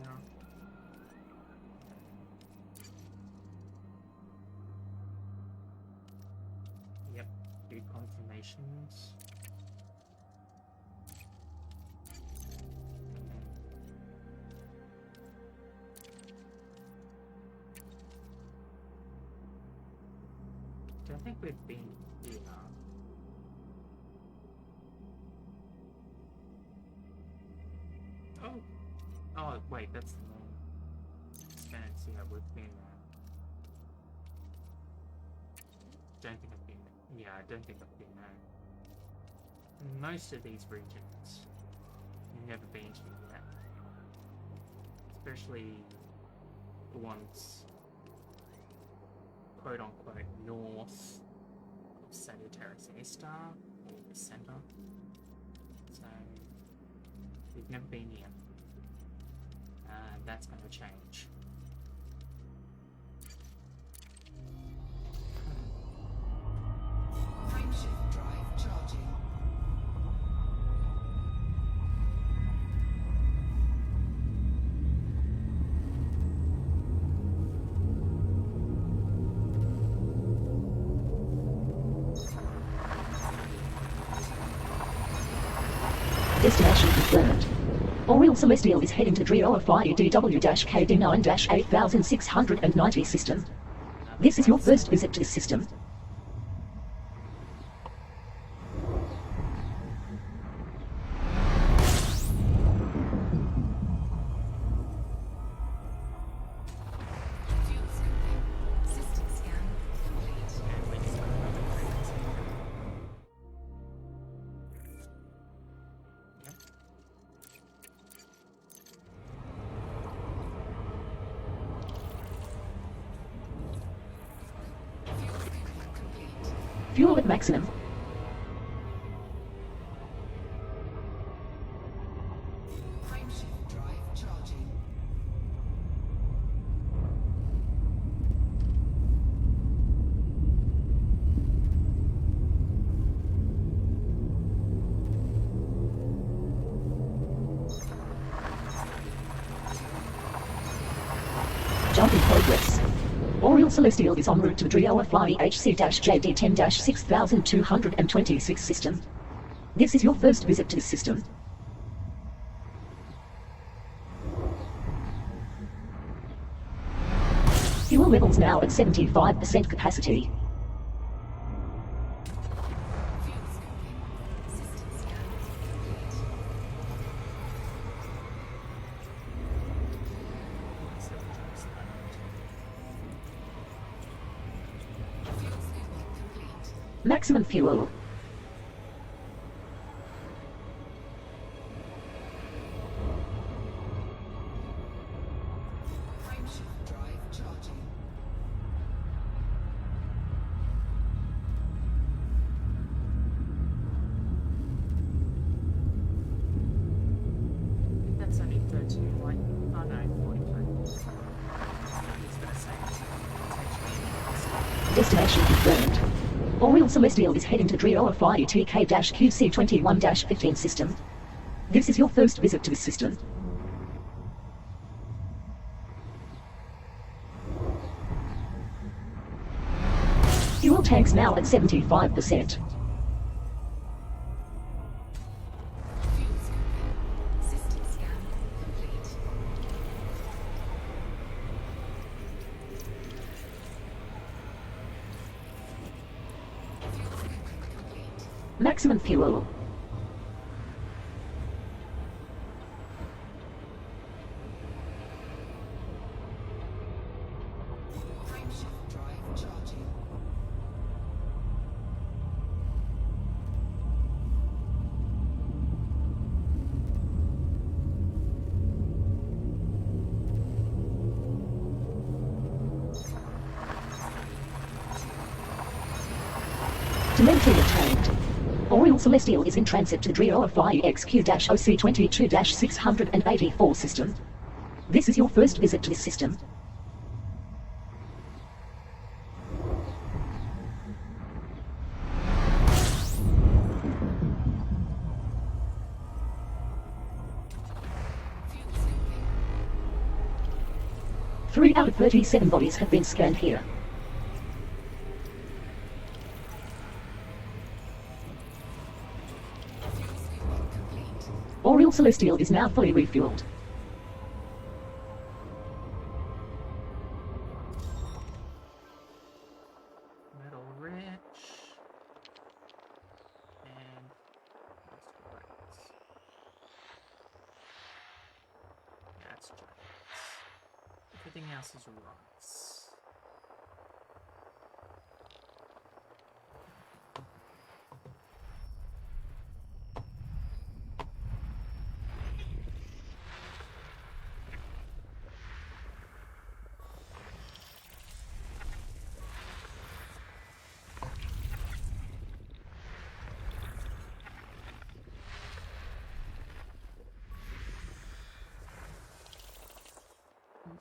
Yeah. Yep. Few confirmations. don't think we've been here. Oh, oh wait, that's the wrong expanse. Yeah, we've been there. Don't think I've been there. Yeah, I don't think I've been there. Most of these regions, I've never been to yet. Especially the ones, quote unquote, north of Sagittarius A*, or the center. So, we've never been here. And that's going to change. Frameshift drive charging. Destination confirmed. Oriel Celestial is heading to Drioa Fly DW-KD9-8690 system. This is your first visit to this system. Fuel scooping. System scan complete. Fuel scooping complete. Fuel at maximum. Frameshift drive charging. Jump in progress. Oriel Celestial is en route to Drioa Fly HC-JD10-6226 system. This is your first visit to this system. Fuel levels now at 75% capacity. Fuel scooping. System scan complete. Fuel scooping complete. Maximum fuel. Frameshift drive charging. That's only 13, like, oh no, 45. He's gonna say potentially. Destination confirmed. Oriel Celestial is heading to Drioa Fly TK-QC21-15 system. This is your first visit to this system. Fuel tanks now at 75%. Fuel scooping. System scan complete. Fuel scooping complete. Maximum fuel. Frameshift drive charging. Telemetry obtained. Oriel Celestial is in transit to Drioa Fly XQ-OC22-684 system. This is your first visit to this system. Fuel scooping. 3 out of 37 bodies have been scanned here. Fuel scooping complete. Oriel Celestial is now fully refueled. Metal rim. Everything else is rice.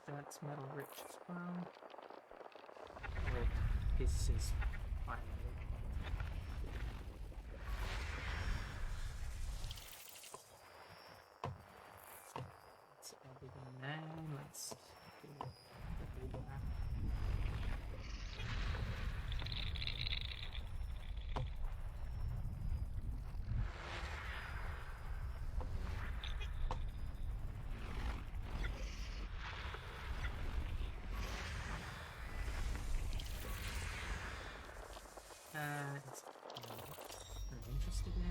That's metal rich as well. Or this is iron. Let's everything there. Let's do that. I'm interested in.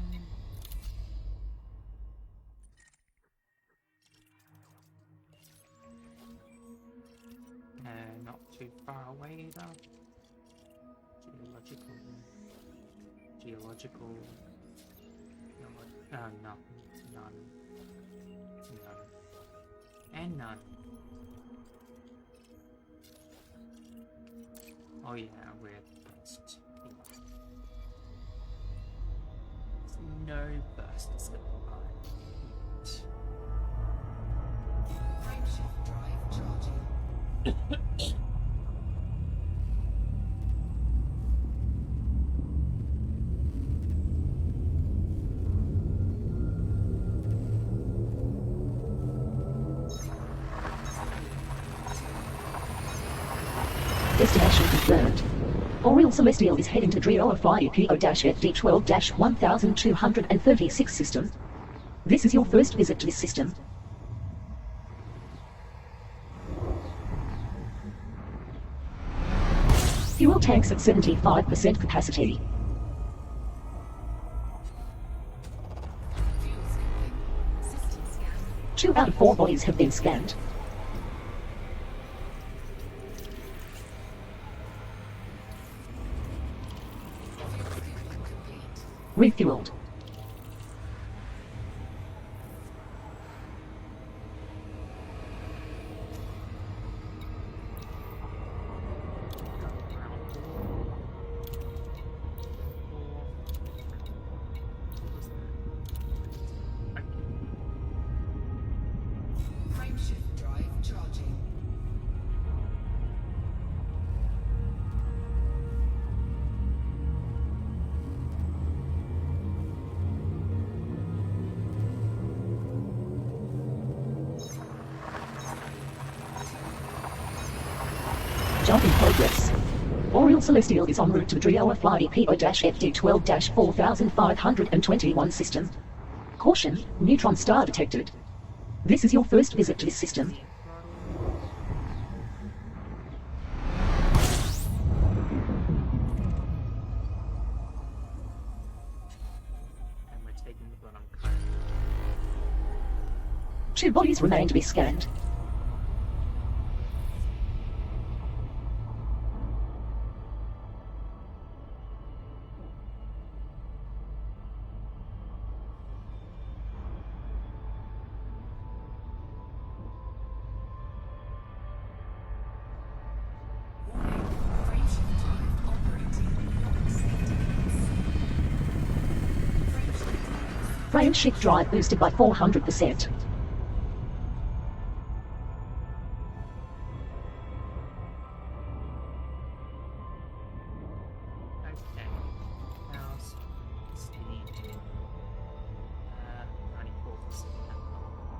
Not too far away either. Geological. No, none. And none. Oh yeah, we're best. No bursts that Frameshift drive charging. Destination confirmed. Oriel Celestial is heading to Drioa Fly PO-FD12-1236 system. This is your first visit to this system. Fuel tanks at 75% capacity. Fuel scaling. System scan. 2 out of 4 bodies have been scanned. Fuel scaling complete. Refueled. Frameshift drive charging. Jump in progress. Oriel Celestial is en route to Drioa Fly PO-FD12-4521 system. Caution, neutron star detected. This is your first visit to this system. and we're taking the Blenheim Cove. 2 bodies remain to be scanned. Frameshift drive operating. Safety limits. Frame shift drive boosted by 400%. Okay. How's speed? 94%.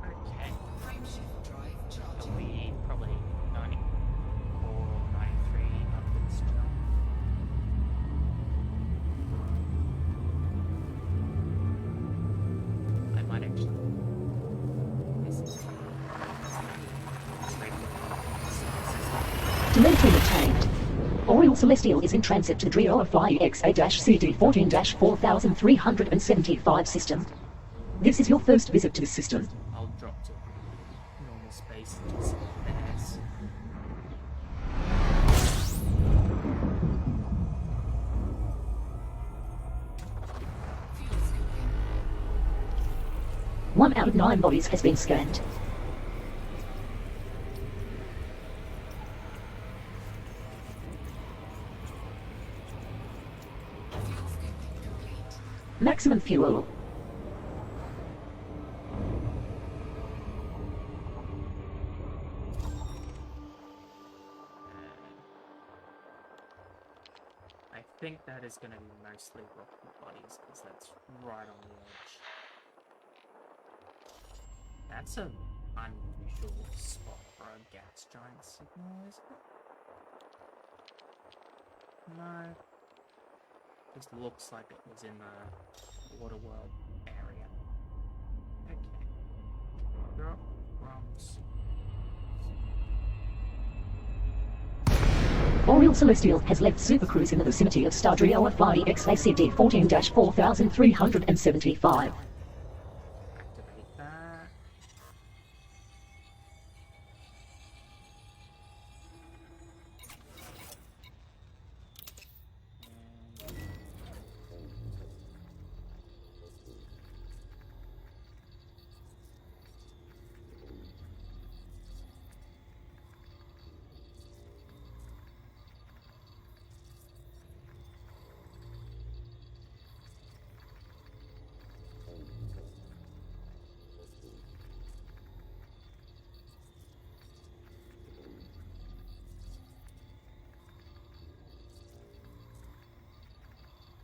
Okay. Frameshift drive It'll charging. be probably 94 or 93 upwards still. I might actually. This is Telemetry obtained. Oriel Celestial is in transit to Drioa Fly XA-CD14-4375 system. This is your first visit to this system. I'll drop to normal space and just there's 1 out of 9 bodies has been scanned. Fuel scaling complete. Maximum fuel. I think that is going to be mostly rocky bodies, because that's right on the edge. That's an unusual spot for a gas giant signal, is it? No. Just looks like it was in the Waterworld area. Okay. Drop crumbs. Oriel Celestial has left Supercruise in the vicinity of Star Drioa Fly XACD 14-4375. Activate that.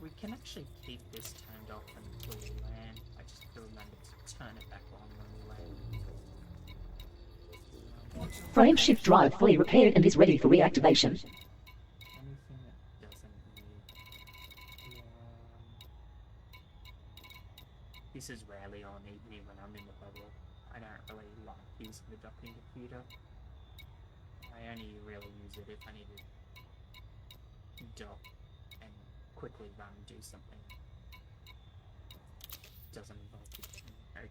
We can actually keep this turned off until we land. I just have to remember to turn it back on when we land. Frame shift drive fully repaired and is ready for reactivation. Anything that doesn't need... This is rarely on even when I'm in the bubble. I don't really like using the docking computer. I only really use it if I need to dock and quickly run and do something. Doesn't involve kitchen. Okay.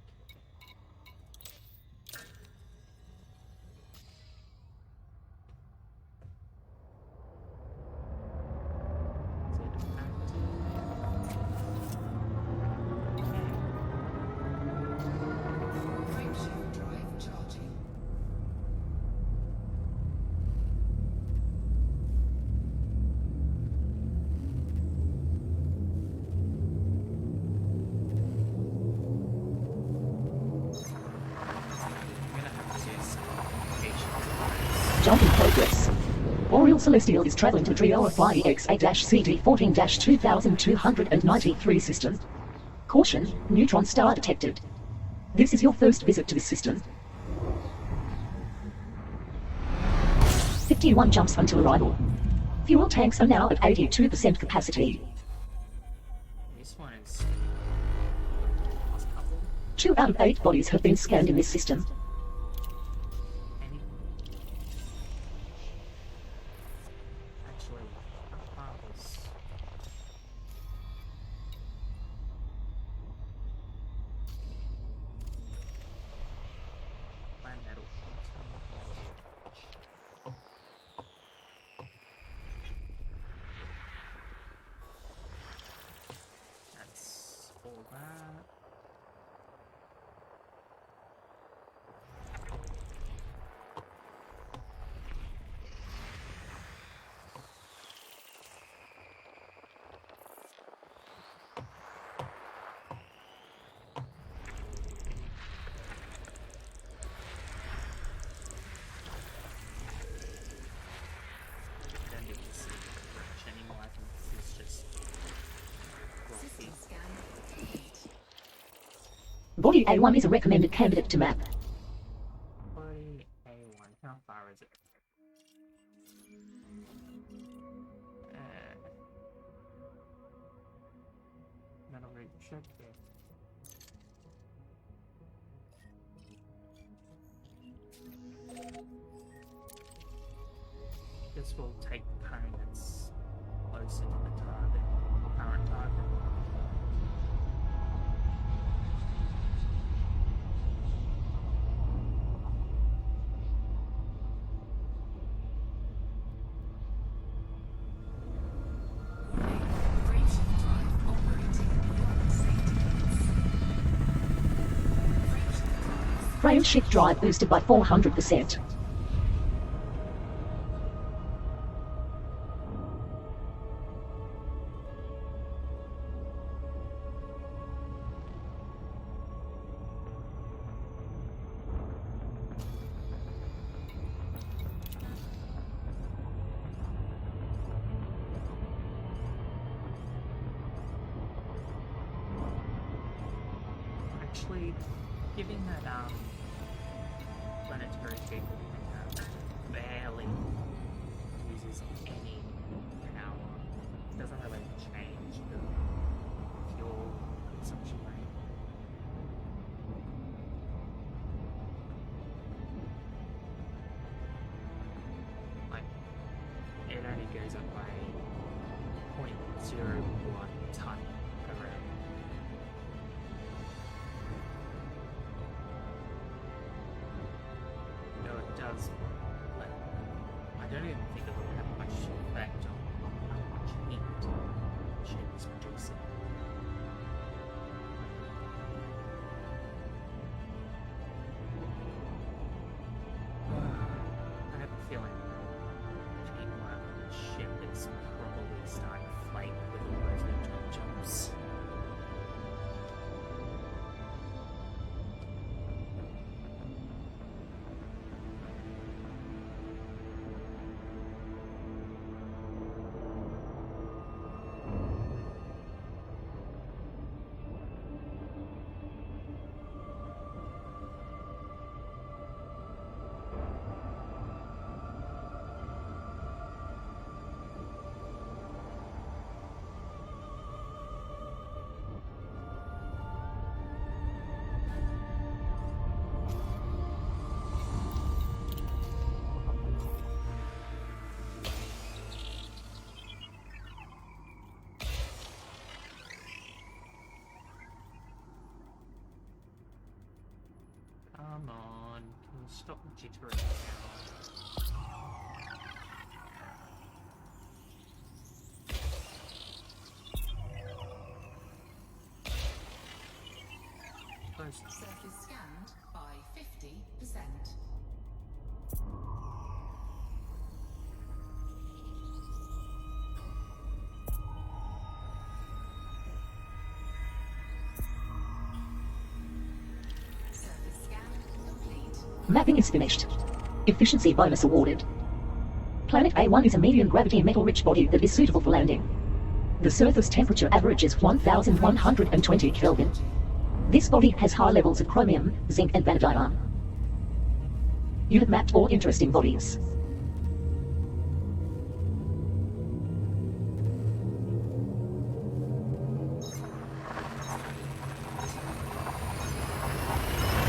Frameshift drive charging. Jump in progress. Oriel Celestial is traveling to Drioa Fly XA-CD 14-2293 system. Caution, neutron star detected. This is your first visit to this system. 51 jumps until arrival. Fuel tanks are now at 82% capacity. This one is last couple. 2 out of 8 bodies have been scanned in this system. Any actually how far was Plan metal. That's all that. Don't need to see the bridge anymore. I think this is just rocky. System scan complete. Body A1 is a recommended candidate to map. Body A1. How far is it? Metal rig check there. This will take the cone that's closer to the target, current target. Frameshift drive operating beyond safety limits. Frame shift drive boosted by 400%. Actually, given that planetary shape barely uses any power, it doesn't really change the fuel consumption rate. Like, it only goes up by 0.01 ton per hour. No, it does, but I don't even think it will have much effect on how much heat the ship is producing. I have a feeling the heat oil on the ship is probably starting to flake with all those neutron jumps. Come on, can you stop jittering now? Close. Surface scanned by 50%. Surface scan complete. Mapping is finished. Efficiency bonus awarded. Planet A1 is a medium gravity metal-rich body that is suitable for landing. The surface temperature average is 1120 Kelvin. This body has high levels of chromium, zinc and vanadium. You have mapped all interesting bodies.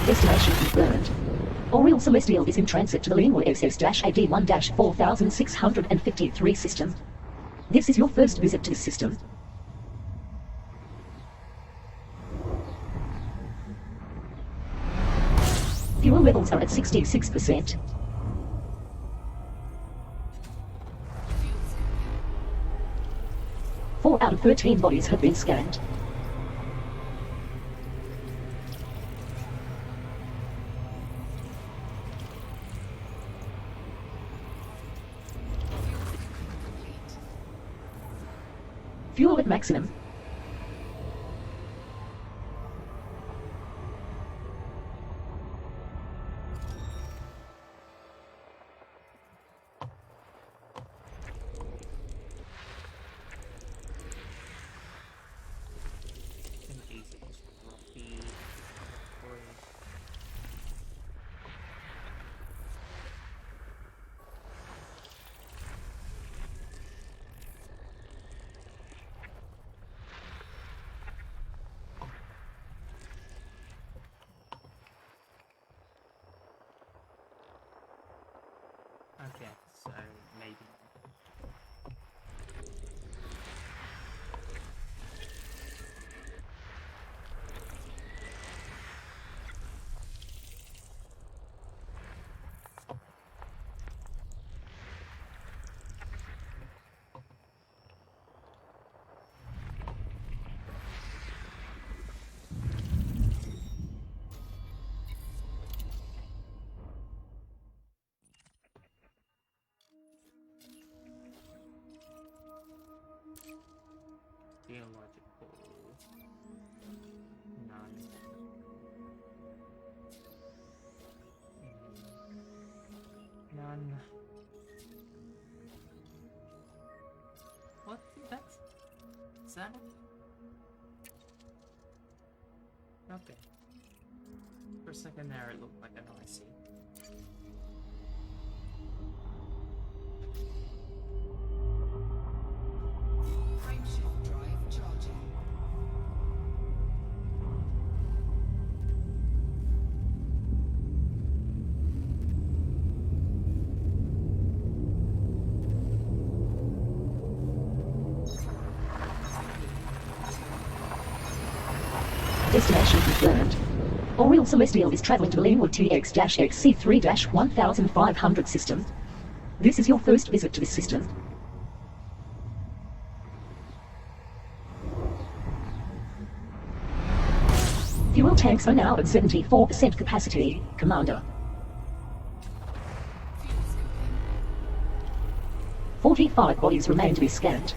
Destination confirmed. Oriel Celestial is in transit to the Lingua SS-AD1-4653 system. This is your first visit to this system. Fuel levels are at 66%. Fuel scan. 4 out of 13 bodies have been scanned. Complete. Fuel at maximum. that it? Okay. For a second there, it looked like an IC. Frameshift drive charging. Destination confirmed. Oriel Celestial is traveling to Linwood TX-XC3-1500 system. This is your first visit to this system. Fuel tanks are now at 74% capacity, Commander. Fuel scooping. 45 bodies remain to be scanned.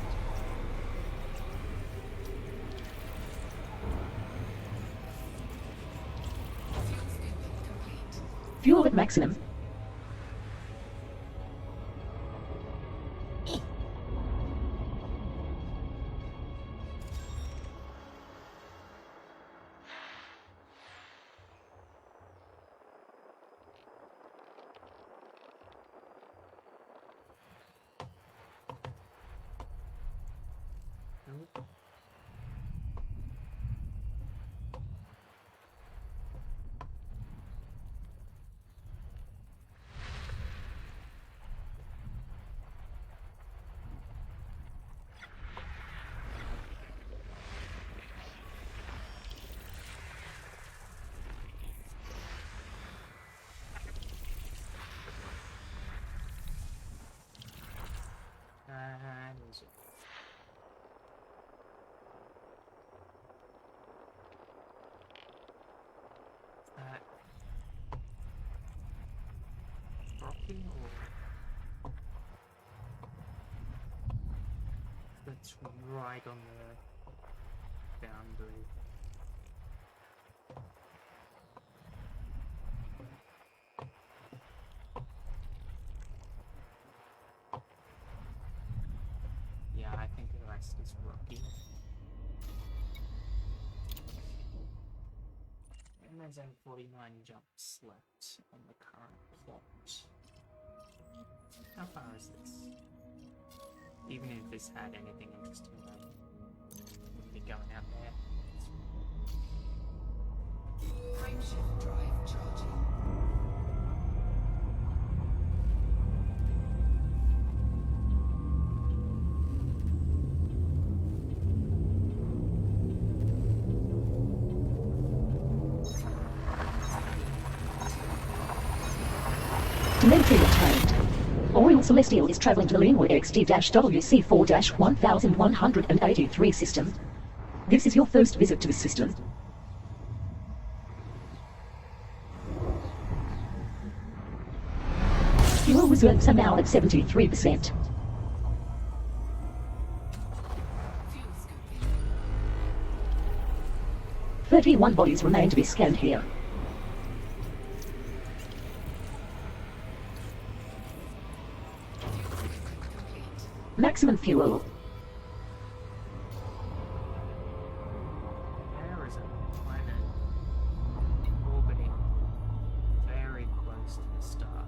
Fuel scooping complete. Fuel at maximum. Nope. That is it. That Rocky or that's right on the boundary. Yeah, I think the rest is Rocky. And there's only 49 jumps left on the current plot. How far is this? Even if this had anything interesting, I wouldn't be going out there. Frameshift drive charging. Telemetry obtained. Oriel Celestial is traveling to the Linwood XT-WC4-1183 system. This is your first visit to this system. Fuel reserves are now at 73%. Fuel scooping. 31 bodies remain to be scanned here. Fuel scooping complete. Maximum fuel. There is a planet orbiting very close to the star.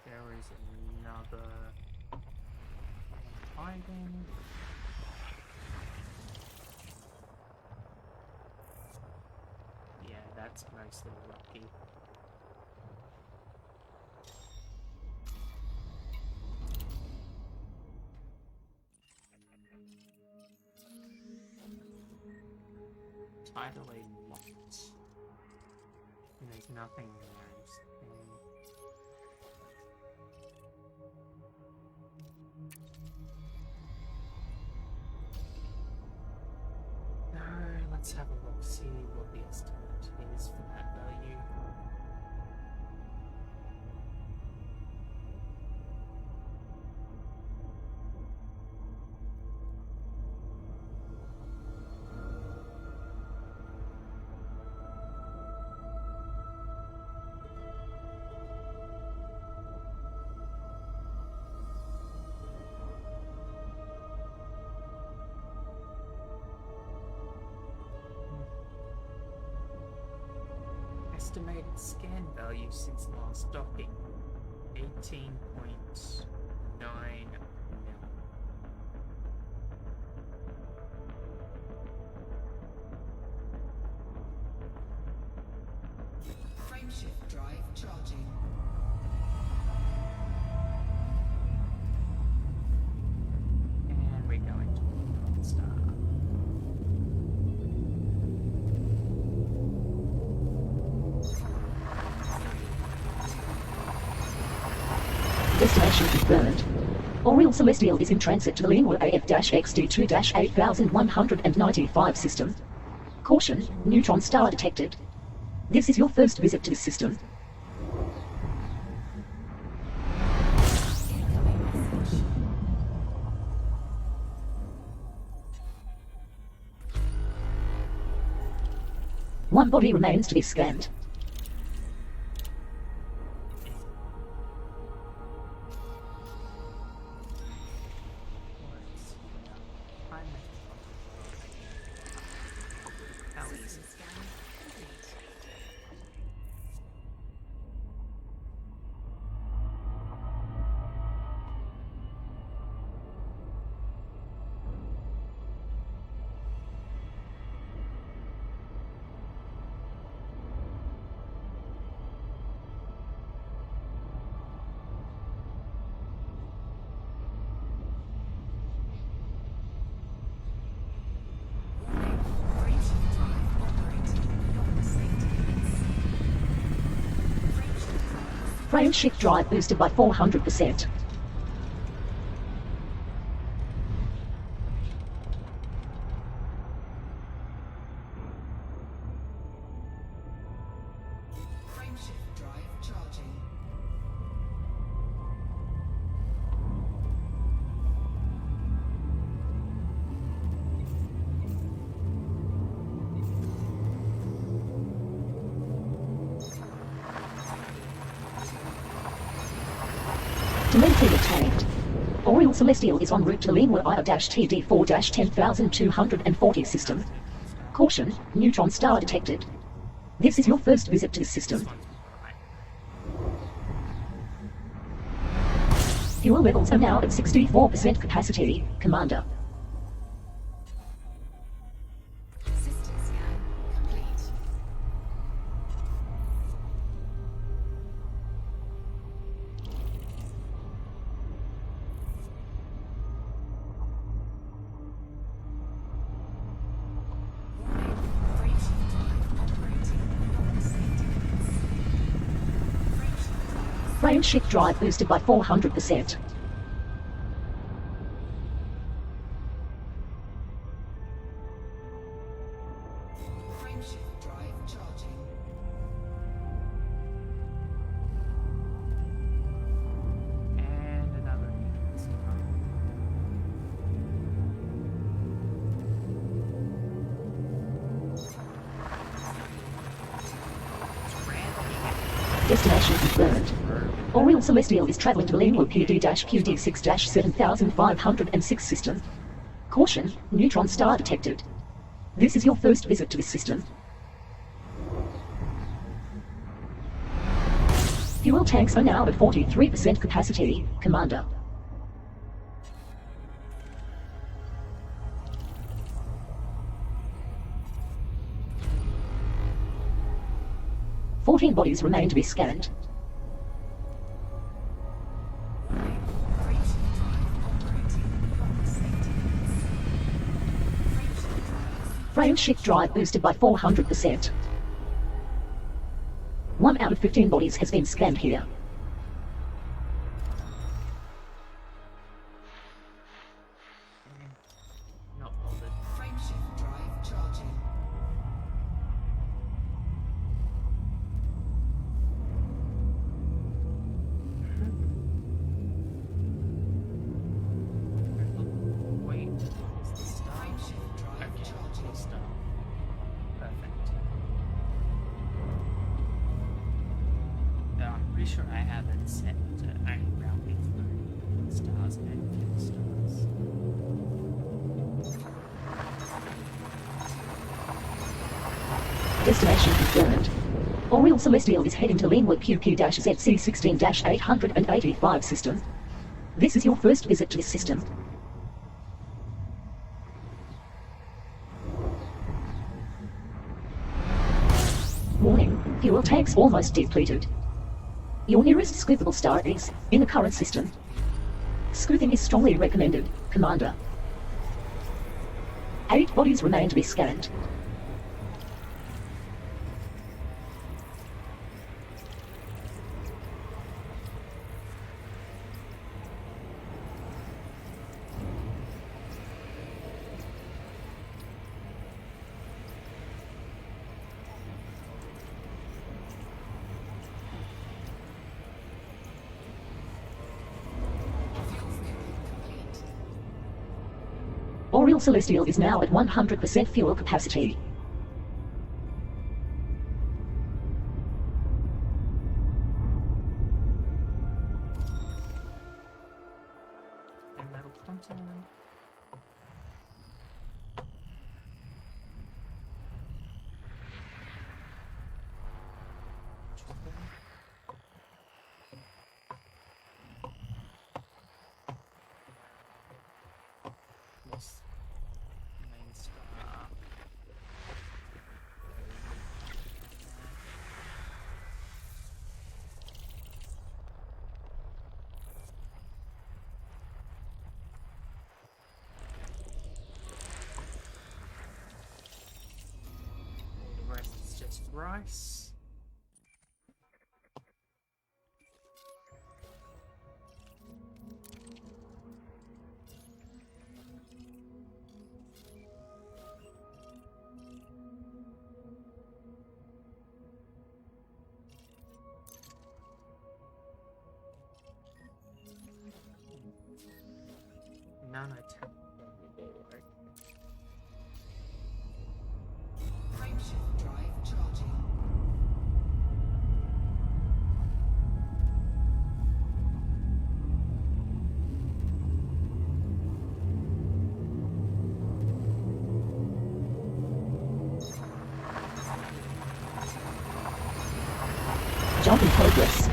There is another hiding. Yeah, that's mostly Rocky. Tidally locked. And there's nothing there. Let's have a look, see what the estimate is for that value. estimated scan value since last docking, 18.9 mil. Frameshift drive charging. And we go into Neutron Star. Destination confirmed. Oriel Celestial is in transit to the Lingua AF-XD2-8195 system. Caution, neutron star detected. This is your first visit to this system. One body remains to be scanned. How easy. System scan complete. Frameshift drive operating beyond safety limits. Frameshift drive. Frame shift drive boosted by 400%. Frameshift drive charging. Telemetry obtained. Oriel Celestial is en route to the Lingua IO-TD4-10240 system. Caution, neutron star detected. This is your first visit to this system. This one's right. Fuel levels are now at 64% capacity, Commander. System scan complete. Warning, frameshift drive operating beyond safety limits. Frameshift drive. Frame shift drive boosted by 400%. Frameshift drive charging. And another Neutron Star. Destination confirmed. Oriel Celestial is traveling to the Lingua PD-QD6-7506 system. Caution, neutron star detected. This is your first visit to this system. Fuel tanks are now at 43% capacity, Commander. Fourteen bodies remain to be scanned. Warning, frameshift drive operating beyond safety limits. Frameshift drive. Frame shift drive boosted by 400%. 1 out of 15 bodies has been scanned here. Not bothered. Frameshift drive charging. Wait, is the star? Frameshift drive Okay, charging. the star. Perfect. I'm pretty sure I have it set to only rounding through stars and few stars. Destination confirmed. Oriel Celestial is heading to Leanwood QQ-ZC16-885 system. This is your first visit to this system. Warning, fuel tanks almost depleted. Your nearest scoopable star is in the current system. Scooping is strongly recommended, Commander. 8 bodies remain to be scanned. Oriel Celestial is now at 100% fuel capacity. And metal content. Yes. Main star. All the rest is just rice. Nanotech. Right? Frameshift drive charging. Jump in progress.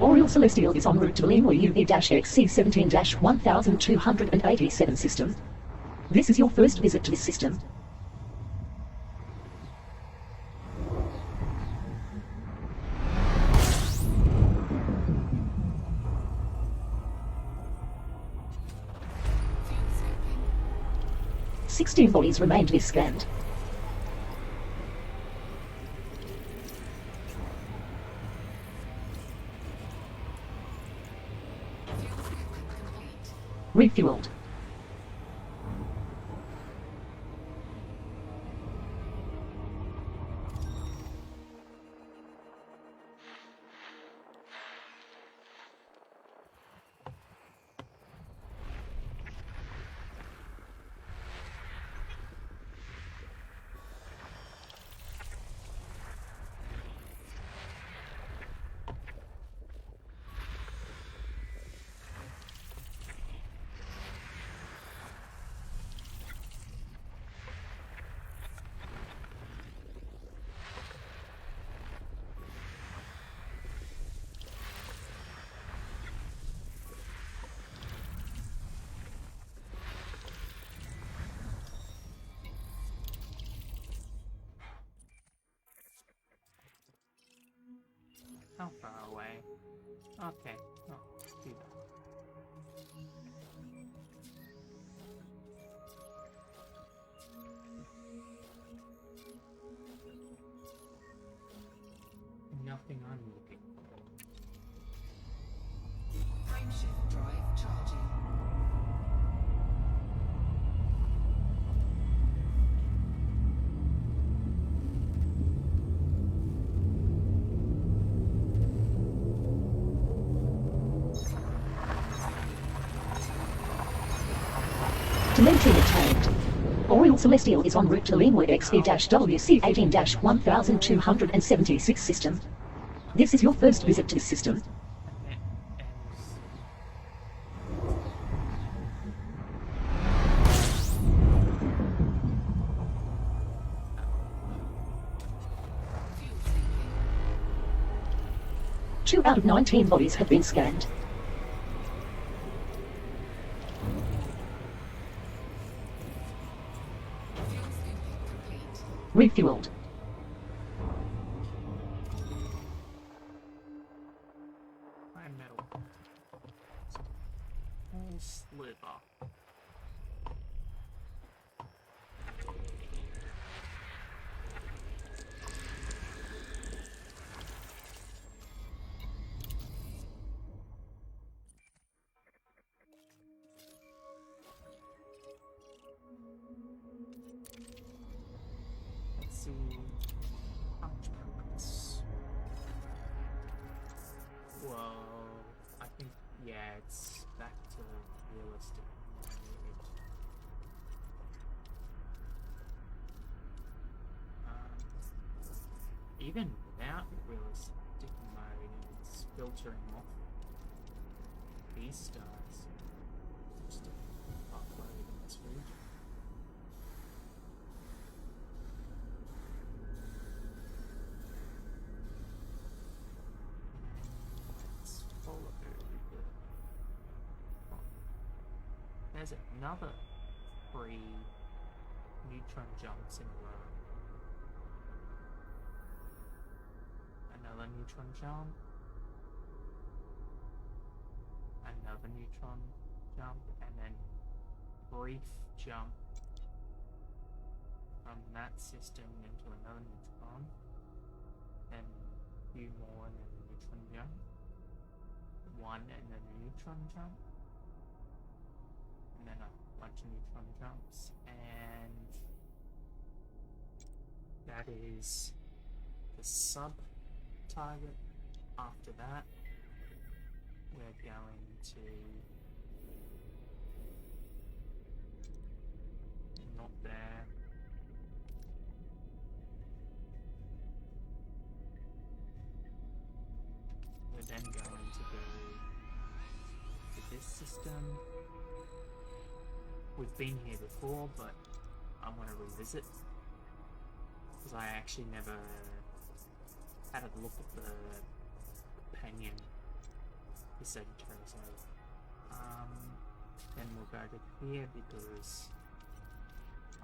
Oriel Celestial is en route to Leanwood UV-XC17-1287 system. This is your first visit to this system. Fuel sampling. 16 bodies remain to be scanned. Fuel sampling complete. Refueled. How far away? Okay. Oh, do that. Nothing I'm looking for. Frameshift drive charging. Telemetry obtained. Oriel Celestial is en route to Leanwood XE-WC18-1276 system. This is your first visit to this system. Fuel sampling. 2 out of 19 bodies have been scanned. Fuel scooping complete. Refueled. Iron metal. Full sliver. Let's see how much progress. Whoa, I think, yeah, it's back to realistic mode. Even without realistic mode, it's filtering off these stars. Just a upload in this region. Let's follow the... Oh, there's another 3 neutron jumps in a row. Another neutron jump. Another neutron jump, and then brief jump from that system into another neutron, then a few more and then a neutron jump, one and then a neutron jump, and then a bunch of neutron jumps, and that is the sub target. After that, we're going to not there. We're then going to go to this system. We've been here before, but I want to revisit because I actually never had a look at the companion Sagittarius. Then we'll go to here because,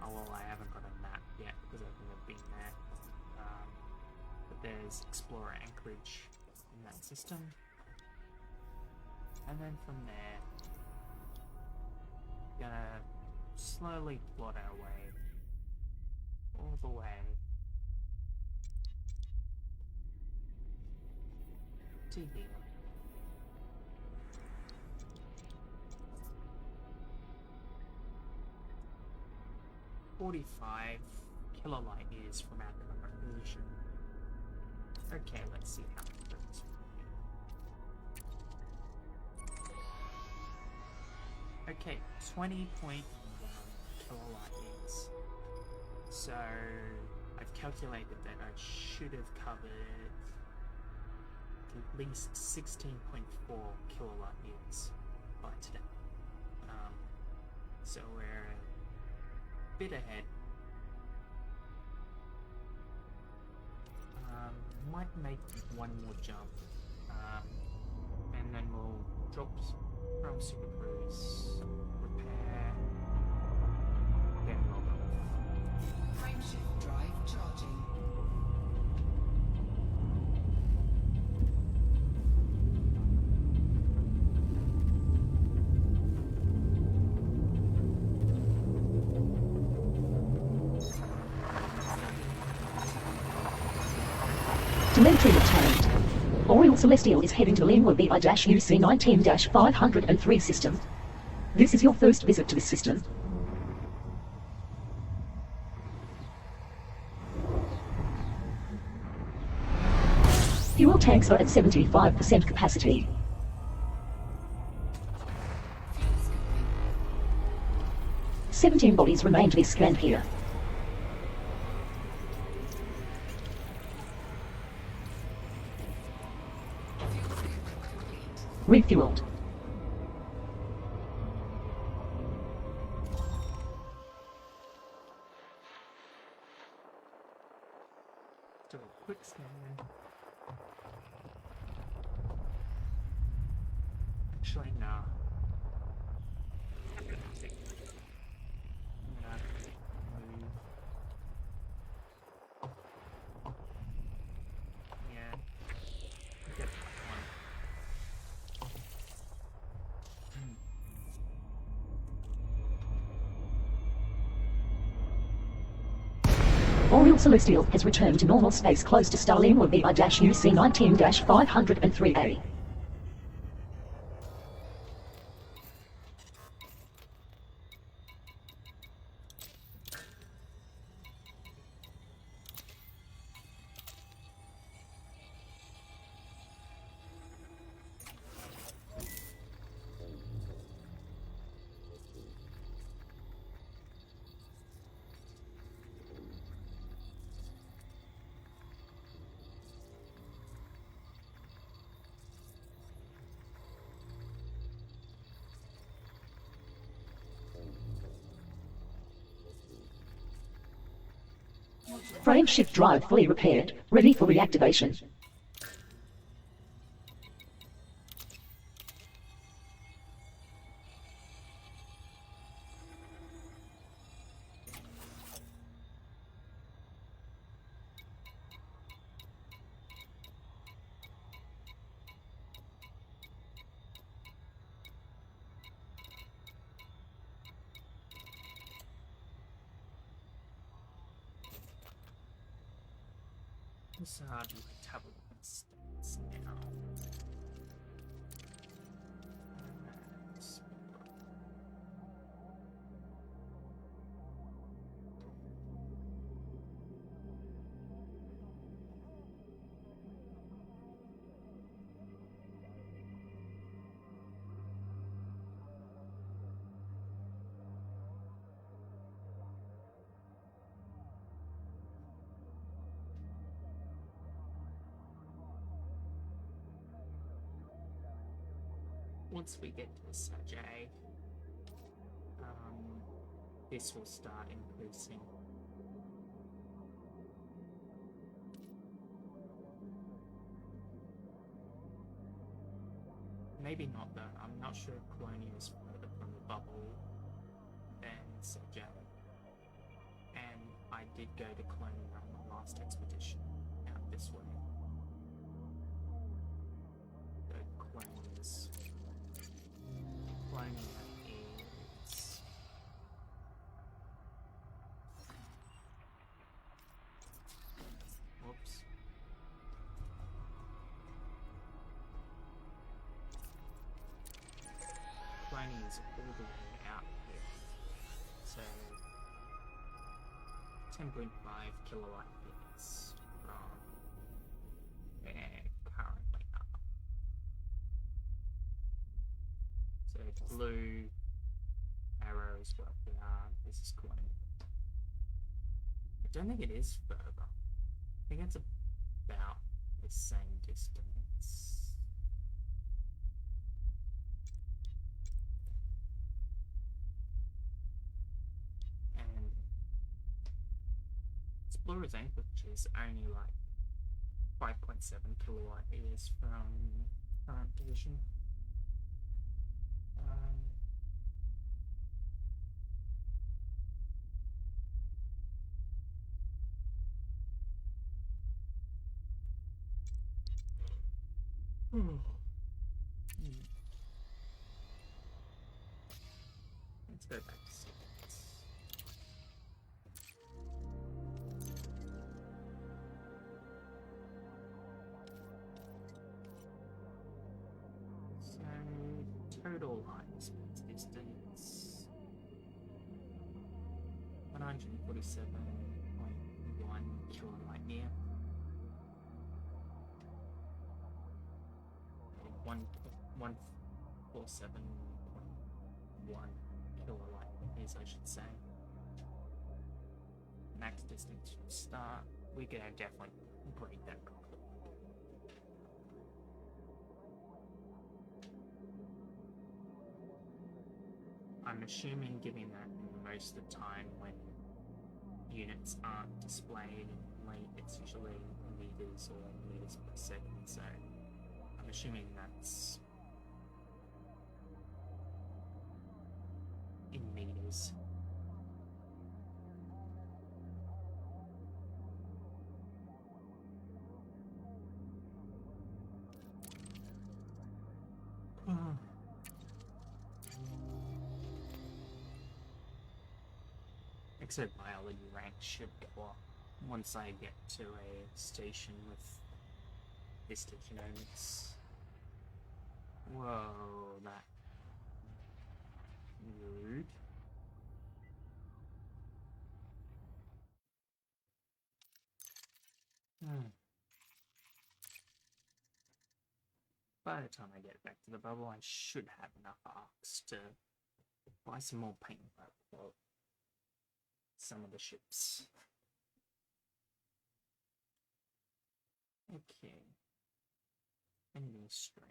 oh well, I haven't got a map yet because I've never been there. But there's Explorer Anchorage in that system, and then from there, gonna slowly plot our way all the way to here. "45 kilolight years from our current position." Okay, let's see how it goes. Okay, 20.1 kilolight years. So I've calculated that I should have covered at least 16.4 kilowatt years by today. So we're a bit ahead. Might make one more jump, and then we'll drop from Super Cruise, repair, then log off. Frameshift drive charging. Telemetry obtained. Oriole Celestial is heading to Linwood BI-UC-19-503 system. This is your first visit to this system. Fuel tanks are at 75% capacity. Fuel scooping. 17 bodies remain to be scanned here. Fuel scooping complete. Refueled. Do a quick scan. Actually, no. I'm gonna move. Yeah. Get that one. Oriel Celestial has returned to normal space close to Starlin will be by UC 19-503A. Frame shift drive fully repaired, ready for reactivation. So how do I tablet stats now? Once we get to Sajay, this will start increasing. Maybe not though. I'm not sure if Colonia is further from the bubble than Sajay. And I did go to Colonia on the last expedition out this way. The Colonia's Colonia is whoops. Colonia is all the way out here. So 10.5 kilowatt peaks from where currently are. So blue arrow is where we are. This is Colonia. I don't think it is further. I think it's about the same distance. And Explorer's Anchorage is only like 5.7 kilowatt years from current position. Let's go back to sequence. So total hyperspace distance 147.1 kilolight near. 147.1 kilolight years, I should say. Max distance from start. We're gonna definitely break that record. I'm assuming, given that most of the time when units aren't displayed in late, it's usually meters or meters per second, so I'm assuming that's in meters. Except biology rank should go up once I get to a station with histogenomics. Whoa, that rude. By the time I get back to the bubble, I should have enough arcs to buy some more paint for some of the ships. Okay. Anything strange?